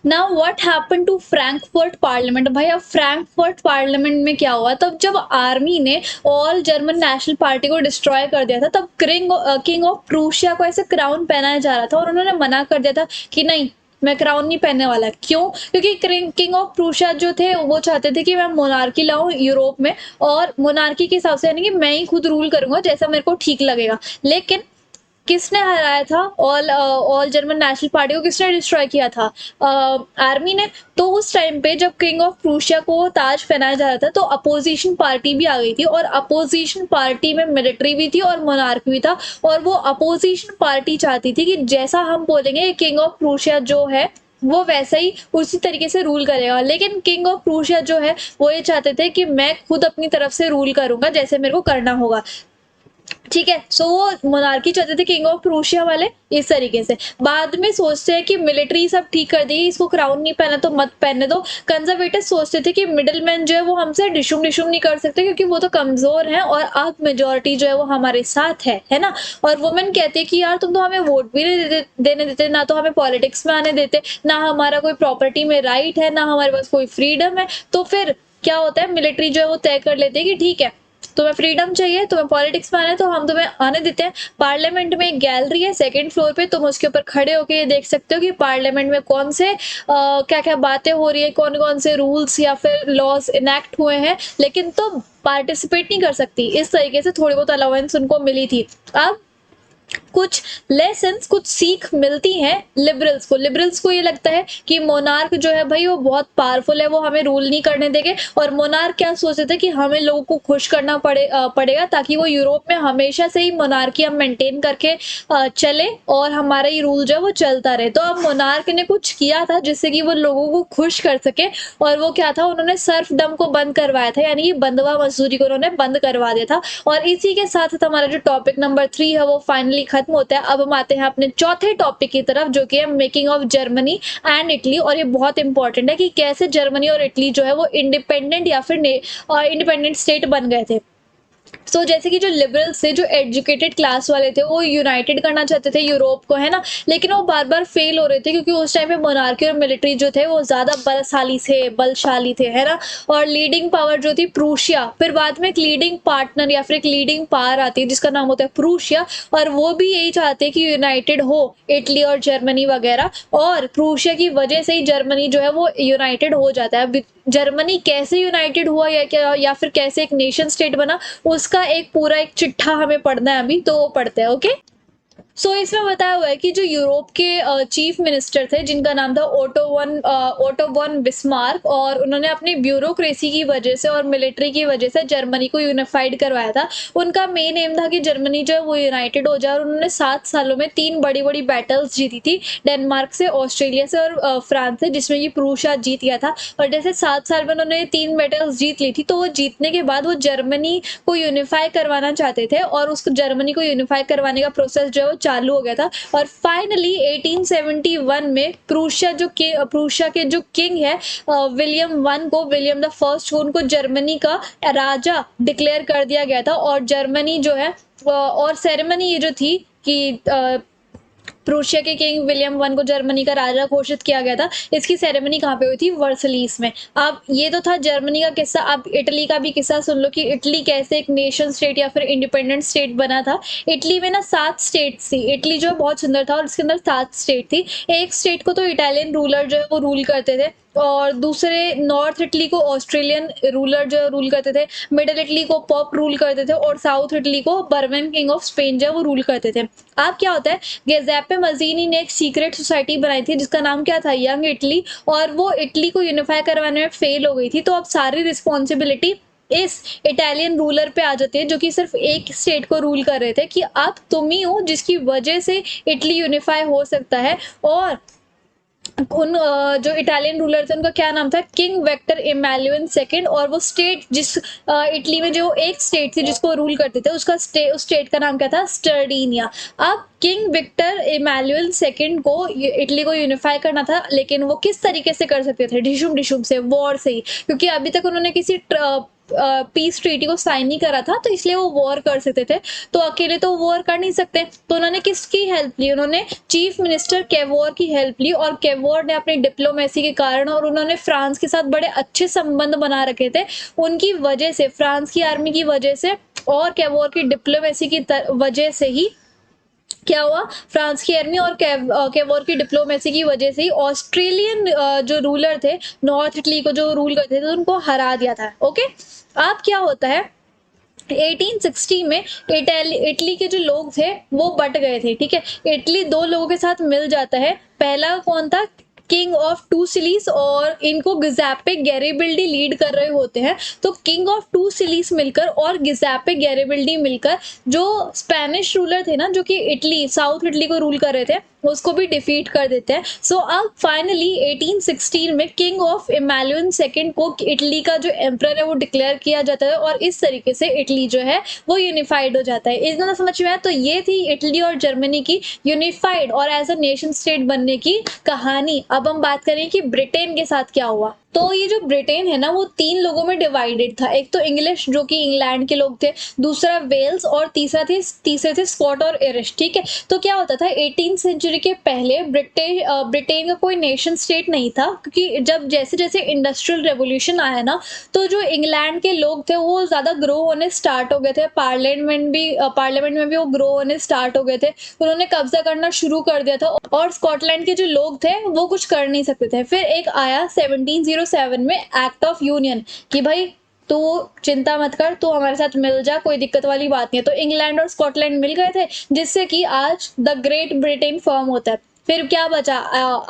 Now what happen to Frankfurt parliament. भाई अब फ्रैंकफर्ट पार्लियामेंट में क्या हुआ, तब जब आर्मी ने ऑल जर्मन नेशनल पार्टी को डिस्ट्रॉय कर दिया था, तब किंग ऑफ प्रूशिया को ऐसे क्राउन पहनाया जा रहा था, और उन्होंने मना कर दिया था कि नहीं, मैं क्राउन नहीं पहनने वाला। क्यों? क्योंकि किंग ऑफ प्रूशिया जो थे वो चाहते थे कि मैं मोनार्की लाऊं यूरोप में, और मोनार्की के हिसाब से यानी कि मैं ही खुद रूल करूंगा जैसा मेरे को ठीक लगेगा। लेकिन किसने हराया था ऑल जर्मन नेशनल पार्टी को, किसने डिस्ट्रॉय किया था? आर्मी ने। तो उस टाइम पे जब किंग ऑफ प्रूशिया को ताज पहनाया जा रहा था, तो अपोजिशन पार्टी भी आ गई थी, और अपोजिशन पार्टी में मिलिट्री भी थी और मोनार्क भी था। और वो अपोजिशन पार्टी चाहती थी कि जैसा हम बोलेंगे किंग ऑफ प्रूशिया जो है वो वैसा ही उसी तरीके से रूल करेगा। लेकिन किंग ऑफ प्रूशिया जो है वो ये चाहते थे कि मैं खुद अपनी तरफ से रूल करूंगा जैसे मेरे को करना होगा, ठीक है। सो वो मोनार्की चाहते थे किंग ऑफ प्रूशिया वाले, इस तरीके से। बाद में सोचते हैं कि मिलिट्री सब ठीक कर देगी, इसको क्राउन नहीं पहना तो मत पहनने दो। कंजर्वेटिव सोचते थे कि मिडिल मैन जो है वो हमसे डिशुम डिशुम नहीं कर सकते क्योंकि वो तो कमजोर है, और अब मेजोरिटी जो है वो हमारे साथ है ना। और वुमेन कहते हैं कि यार तुम तो हमें वोट भी नहीं देने देते, ना तो हमें पॉलिटिक्स में आने देते, ना हमारा कोई प्रॉपर्टी में राइट है, ना हमारे पास कोई फ्रीडम है। तो फिर क्या होता है, मिलिट्री जो है वो तय कर लेते हैं कि ठीक है, तुम्हें फ्रीडम चाहिए, तुम्हें पॉलिटिक्स में आना है, तो हम तुम्हें आने देते हैं। पार्लियामेंट में एक गैलरी है सेकंड फ्लोर पे, तुम उसके ऊपर खड़े होकर ये देख सकते हो कि पार्लियामेंट में कौन से क्या क्या बातें हो रही है, कौन कौन से रूल्स या फिर लॉज इनेक्ट हुए हैं, लेकिन तुम पार्टिसिपेट नहीं कर सकती। इस तरीके से थोड़ी बहुत अलाउंस उनको मिली थी। अब कुछ लेसन्स, कुछ सीख मिलती हैं लिबरल्स को ये लगता है कि मोनार्क जो है भाई वो बहुत पावरफुल है, वो हमें रूल नहीं करने देंगे। और मोनार्क क्या सोचते थे कि हमें लोगों को खुश करना पड़ेगा ताकि वो यूरोप में हमेशा से ही मोनार्की हम मेंटेन करके चले, और हमारा ही रूल जो है वो चलता रहे। तो अब मोनार्क ने कुछ किया था जिससे कि वो लोगों को खुश कर सके, और वो क्या था, उन्होंने सर्फडम को बंद करवाया था, यानी कि बंधुआ मजदूरी को उन्होंने बंद करवा दिया था। और इसी के साथ हमारा जो टॉपिक नंबर 3 है वो फाइनली खत्म होता है। अब हम आते हैं अपने चौथे टॉपिक की तरफ, जो कि है making of Germany and Italy. और ये बहुत इंपॉर्टेंट है कि कैसे जर्मनी और इटली जो है वो इंडिपेंडेंट या फिर इंडिपेंडेंट स्टेट बन गए थे। जैसे कि जो लिबरल्स थे, जो एजुकेटेड क्लास वाले थे, वो यूनाइटेड करना चाहते थे यूरोप को, है ना? लेकिन वो बार-बार फेल हो रहे थे क्योंकि उस टाइम पे मोनार्की और मिलिट्री जो थे वो ज़्यादा बलशाली थे, है ना? और लीडिंग पावर जो थी प्रूशिया, फिर बाद में एक लीडिंग पार्टनर या फिर एक लीडिंग पावर आती है जिसका नाम होता है प्रूशिया, और वो भी यही चाहते हैं कि यूनाइटेड हो इटली और जर्मनी वगैरह, और प्रूशिया की वजह से ही जर्मनी जो है वो यूनाइटेड हो जाता है। अब जर्मनी कैसे यूनाइटेड हुआ या फिर कैसे एक नेशन स्टेट बना, उसका एक पूरा एक चिट्ठा हमें पढ़ना है अभी, तो वो पढ़ते हैं, ओके? इसमें बताया हुआ है कि जो यूरोप के चीफ मिनिस्टर थे जिनका नाम था ओटो वन बिस्मार्क, और उन्होंने अपनी ब्यूरोक्रेसी की वजह से और मिलिट्री की वजह से जर्मनी को यूनिफाइड करवाया था। उनका मेन एम था कि जर्मनी जो है वो यूनाइटेड हो जाए, और उन्होंने 7 सालों में 3 बड़ी-बड़ी बैटल्स जीती थी, डेनमार्क से, ऑस्ट्रेलिया से और फ्रांस से, जिसमें कि प्रूशिया जीत गया था। और जैसे 7 साल में उन्होंने 3 बैटल्स जीत ली थी, तो वो जीतने के बाद वो जर्मनी को यूनिफाई करवाना चाहते थे, और उस जर्मनी को यूनिफाई करवाने का प्रोसेस जो है वो चालू हो गया था। और फाइनली 1871 में प्रूशिया के जो किंग है विलियम द फर्स्ट को, उनको जर्मनी का राजा डिक्लेयर कर दिया गया था। और जर्मनी जो है और सेरेमनी ये जो थी कि प्रूशिया के किंग विलियम वन को जर्मनी का राजा घोषित किया गया था। इसकी सेरेमनी कहाँ पे हुई थी? वर्सलीस में। अब ये तो था जर्मनी का किस्सा। अब इटली का भी किस्सा सुन लो कि इटली कैसे एक नेशन स्टेट या फिर इंडिपेंडेंट स्टेट बना था। इटली में ना 7 स्टेट्स थी। इटली जो है बहुत सुंदर था और इसके अंदर 7 स्टेट थी। एक स्टेट को तो इटालियन रूलर जो है वो रूल करते थे, और दूसरे नॉर्थ इटली को ऑस्ट्रेलियन रूलर जो रूल करते थे, मिडिल इटली को पॉप रूल करते थे, और साउथ इटली को बर्बन किंग ऑफ स्पेन जो है वो रूल करते थे। अब क्या होता है, गेज़ेप्पे मज़ीनी ने एक सीक्रेट सोसाइटी बनाई थी जिसका नाम क्या था? यंग इटली, और वो इटली को यूनिफाई करवाने में फेल हो गई थी। तो अब सारी रिस्पॉन्सिबिलिटी इस इटालियन रूलर पे आ जाती है जो कि सिर्फ एक स्टेट को रूल कर रहे थे, कि अब तुम ही हो जिसकी वजह से इटली यूनिफाई हो सकता है। और जो इटालियन रूलर थे उनका क्या नाम था? किंग वेक्टर इमैनुएल सेकंड, और वो स्टेट जिस इटली में जो एक स्टेट थी जिसको रूल करते थे उस स्टेट का नाम क्या था? स्टर्डीनिया। अब किंग विक्टर इमैनुएल सेकंड को इटली को यूनिफाई करना था, लेकिन वो किस तरीके से कर सकते थे? डिशुम से, वॉर से ही, क्योंकि अभी तक उन्होंने किसी पीस ट्रीटी को साइन नहीं करा था, तो इसलिए वो वॉर कर सकते थे। तो अकेले तो वॉर कर नहीं सकते, तो उन्होंने किसकी हेल्प ली? उन्होंने चीफ मिनिस्टर केवोर की हेल्प ली, और केवोर ने अपनी डिप्लोमेसी के कारण, और उन्होंने फ्रांस के साथ बड़े अच्छे संबंध बना रखे थे, उनकी वजह से, फ्रांस की आर्मी की वजह से और केवोर की डिप्लोमेसी की वजह से ही क्या हुआ? फ्रांस की आर्मी और केवोर की डिप्लोमेसी की वजह से ही ऑस्ट्रेलियन जो रूलर थे, नॉर्थ इटली को जो रूल करते थे, उनको हरा दिया था। ओके, अब क्या होता है, 1860 में इटली के जो लोग थे वो बट गए थे, ठीक है? इटली 2 लोगों के साथ मिल जाता है। पहला कौन था? किंग ऑफ टू सिलीस, और इनको गिज़ेप्पे गैरिबल्डी लीड कर रहे होते हैं। तो किंग ऑफ टू सिलीस मिलकर और गिज़ेप्पे गैरिबल्डी मिलकर जो स्पेनिश रूलर थे ना, जो कि इटली, साउथ इटली को रूल कर रहे थे, उसको भी डिफीट कर देते हैं। अब फाइनली 1816 में किंग ऑफ इमैनुएल सेकंड को इटली का जो एम्परर है वो डिक्लेयर किया जाता है, और इस तरीके से इटली जो है वो यूनिफाइड हो जाता है। इतना समझ में आया? तो ये थी इटली और जर्मनी की यूनिफाइड और एज अ नेशन स्टेट बनने की कहानी। अब हम बात करें कि ब्रिटेन के साथ क्या हुआ। तो ये जो ब्रिटेन है ना, वो 3 लोगों में डिवाइडेड था। एक तो इंग्लिश, जो कि इंग्लैंड के लोग थे, दूसरा वेल्स, और तीसरे थे स्कॉट और आयरिश, ठीक है? तो क्या होता था, 18th सेंचुरी के पहले ब्रिटेन का कोई नेशन स्टेट नहीं था, क्योंकि जब जैसे-जैसे इंडस्ट्रियल रेवोल्यूशन आया ना, तो जो इंग्लैंड के लोग थे वो ज़्यादा ग्रो होने स्टार्ट हो गए थे। पार्लियामेंट में भी वो ग्रो होने स्टार्ट हो गए थे। उन्होंने कब्जा करना शुरू कर दिया था, और स्कॉटलैंड के जो लोग थे वो कुछ कर नहीं सकते थे। फिर एक आया 1707 में एक्ट ऑफ यूनियन, कि भाई तू चिंता मत कर, तू हमारे साथ मिल जा, कोई दिक्कत वाली बात नहीं है। तो इंग्लैंड और स्कॉटलैंड मिल गए थे, जिससे कि आज द ग्रेट ब्रिटेन फॉर्म होता है। फिर क्या बचा?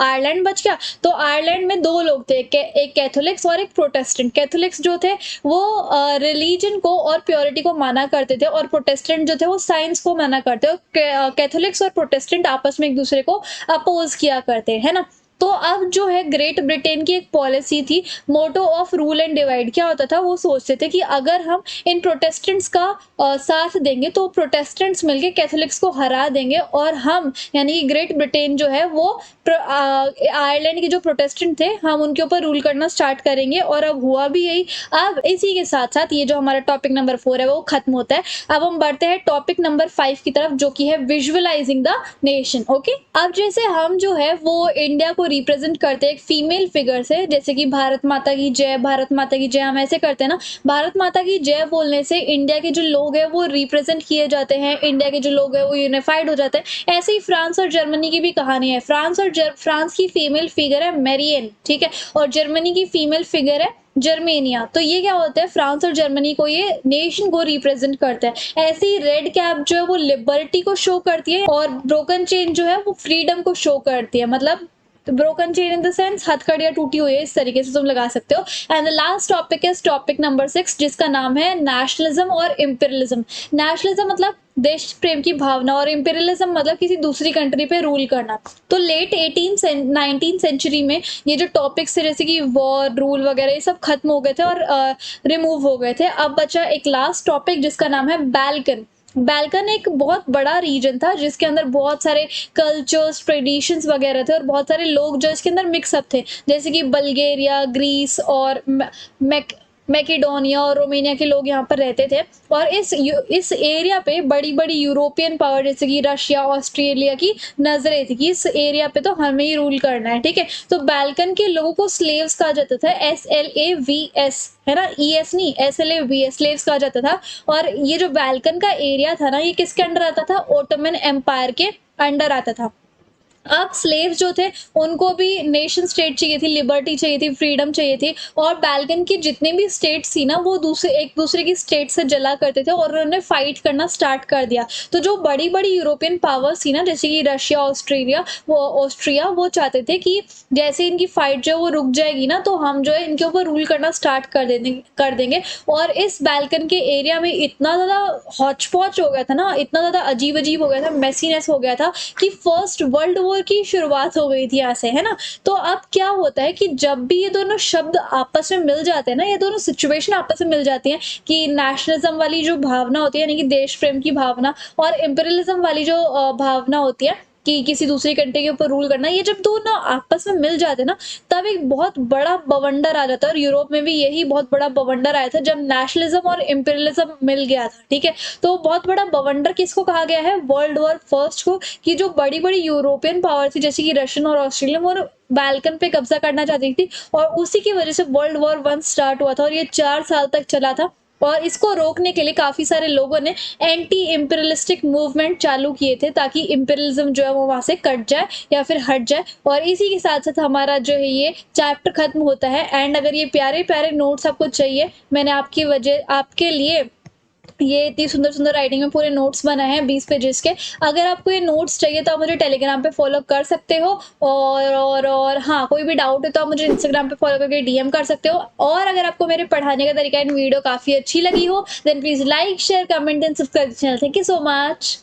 आयरलैंड बच गया। तो आयरलैंड में 2 लोग थे, एक कैथोलिक्स और एक प्रोटेस्टेंट। कैथोलिक्स जो थे वो रिलीजन को और प्योरिटी को माना करते थे, और प्रोटेस्टेंट जो थे वो साइंस को माना करते। कैथोलिक्स और प्रोटेस्टेंट आपस में एक दूसरे को अपोज किया करते, है ना? तो अब जो है ग्रेट ब्रिटेन की एक पॉलिसी थी, motto of rule and divide. क्या होता था, वो सोचते थे कि अगर हम इन प्रोटेस्टेंट्स का साथ देंगे तो प्रोटेस्टेंट्स मिलके कैथोलिक्स को हरा देंगे, और हम यानी कि ग्रेट ब्रिटेन जो है वो आयरलैंड के जो प्रोटेस्टेंट थे हम उनके ऊपर रूल करना स्टार्ट करेंगे। और अब हुआ भी यही। अब इसी के साथ साथ ये जो हमारा टॉपिक नंबर 4 है वो खत्म होता है। अब हम बढ़ते हैं टॉपिक नंबर 5 की तरफ, जो कि है विजुअलाइजिंग द नेशन। ओके, अब जैसे हम जो है वो इंडिया को रिप्रेजेंट करते हैं एक फीमेल फिगर से, जैसे कि भारत माता की जय, भारत माता की जय हम ऐसे करते हैं ना। भारत माता की जय बोलने से इंडिया के जो लोग हैं वो रिप्रेजेंट किए जाते हैं, इंडिया के जो लोग हैं वो यूनिफाइड हो जाते हैं। ऐसे ही फ्रांस और जर्मनी की भी कहानी है। फ्रांस की फीमेल फिगर है मैरियन, ठीक है, और जर्मनी की फीमेल फिगर है जर्मेनिया। तो ये क्या होता है, फ्रांस और जर्मनी को, ये नेशन को रिप्रेजेंट करता है। ऐसे ही रेड कैप जो है वो लिबर्टी को शो करती है, और ब्रोकन चेन जो है वो फ्रीडम को शो करती है। मतलब broken chain in the sense हथकड़ियां टूटी हुई है, इस तरीके से तुम लगा सकते हो। And the last topic is topic number 6, जिसका नाम है नेशनलिज्म और इंपीरियलिज्म। नेशनलिज्म मतलब देश प्रेम की भावना, और इंपीरियलिज्म मतलब किसी दूसरी कंट्री पे रूल करना। तो लेट 19th सेंचुरी में ये जो टॉपिक्स थे जैसे कि वॉर, रूल वगैरह, ये सब खत्म हो गए थे और रिमूव हो गए थे। अब बचा एक लास्ट टॉपिक जिसका नाम है बाल्कन। बाल्कन एक बहुत बड़ा रीजन था जिसके अंदर बहुत सारे कल्चर्स, ट्रेडिशंस वगैरह थे, और बहुत सारे लोग जो इसके अंदर मिक्सअप थे, जैसे कि बल्गेरिया, ग्रीस और मैकेडोनिया और रोमानिया के लोग यहाँ पर रहते थे। और इस एरिया पे बड़ी बड़ी यूरोपियन पावर जैसे कि रशिया, ऑस्ट्रेलिया की नजरें थी कि इस एरिया पे तो हमें ही रूल करना है, ठीक है। तो बाल्कन के लोगों को स्लेव्स कहा जाता था, SLAVS, है ना, ES नहीं, SLAVS, स्लेव्स कहा जाता था। और ये जो बाल्कन का एरिया था ना, ये किसके अंडर आता था, ओटोमन एम्पायर के अंडर आता था। अब स्लेव्स जो थे उनको भी नेशन स्टेट चाहिए थी, लिबर्टी चाहिए थी, फ्रीडम चाहिए थी, और बाल्कन की जितने भी स्टेट्स थी ना वो एक दूसरे की स्टेट से जला करते थे, और उन्होंने फाइट करना स्टार्ट कर दिया। तो जो बड़ी बड़ी यूरोपियन पावर्स थी ना, जैसे कि रशिया, ऑस्ट्रिया, वो चाहते थे कि जैसे इनकी फाइट जो वो रुक जाएगी ना, तो हम जो है इनके ऊपर रूल करना स्टार्ट कर देंगे। और इस बाल्कन के एरिया में इतना ज्यादा हौच पौच हो गया था ना, इतना ज्यादा अजीब अजीब हो गया था, मेसीनेस हो गया था, कि फर्स्ट वर्ल्ड वॉर की शुरुआत हो गई थी यहाँ से, है ना। तो अब क्या होता है कि जब भी ये दोनों शब्द आपस में मिल जाते हैं ना, ये दोनों सिचुएशन आपस में मिल जाती हैं, कि नेशनलिज्म वाली जो भावना होती है यानी कि देश प्रेम की भावना, और इंपीरियलिज्म वाली जो भावना होती है कि किसी दूसरी कंट्री के ऊपर रूल करना, ये जब दोनों आपस में मिल जाते हैं ना, तब एक बहुत बड़ा बवंडर आ जाता है। और यूरोप में भी यही बहुत बड़ा बवंडर आया था जब नेशनलिज्म और इंपीरियलिज्म मिल गया था, ठीक है। तो बहुत बड़ा बवंडर किसको कहा गया है, वर्ल्ड वॉर फर्स्ट को, कि जो बड़ी बड़ी यूरोपियन पावर थी जैसे कि रशियन और ऑस्ट्रेलियन, और बाल्कन पे कब्जा करना चाहती थी, और उसी की वजह से वर्ल्ड वॉर 1 स्टार्ट हुआ था, और ये 4 साल तक चला था। और इसको रोकने के लिए काफी सारे लोगों ने एंटी इंपीरियलिस्टिक मूवमेंट चालू किए थे, ताकि इंपीरियलिज्म जो है वो वहां से कट जाए या फिर हट जाए। और इसी के साथ साथ हमारा जो है ये चैप्टर खत्म होता है। एंड अगर ये प्यारे प्यारे नोट्स आपको चाहिए, मैंने आपके लिए ये इतनी सुंदर सुंदर राइटिंग में पूरे नोट्स बनाए हैं 20 पेजेस के। अगर आपको ये नोट्स चाहिए तो आप मुझे टेलीग्राम पे फॉलो कर सकते हो, और हाँ, कोई भी डाउट है तो आप मुझे इंस्टाग्राम पे फॉलो करके DM कर सकते हो। और अगर आपको मेरे पढ़ाने का तरीका एंड वीडियो काफी अच्छी लगी हो, then please like, share, comment and subscribe channel. Thank you so much.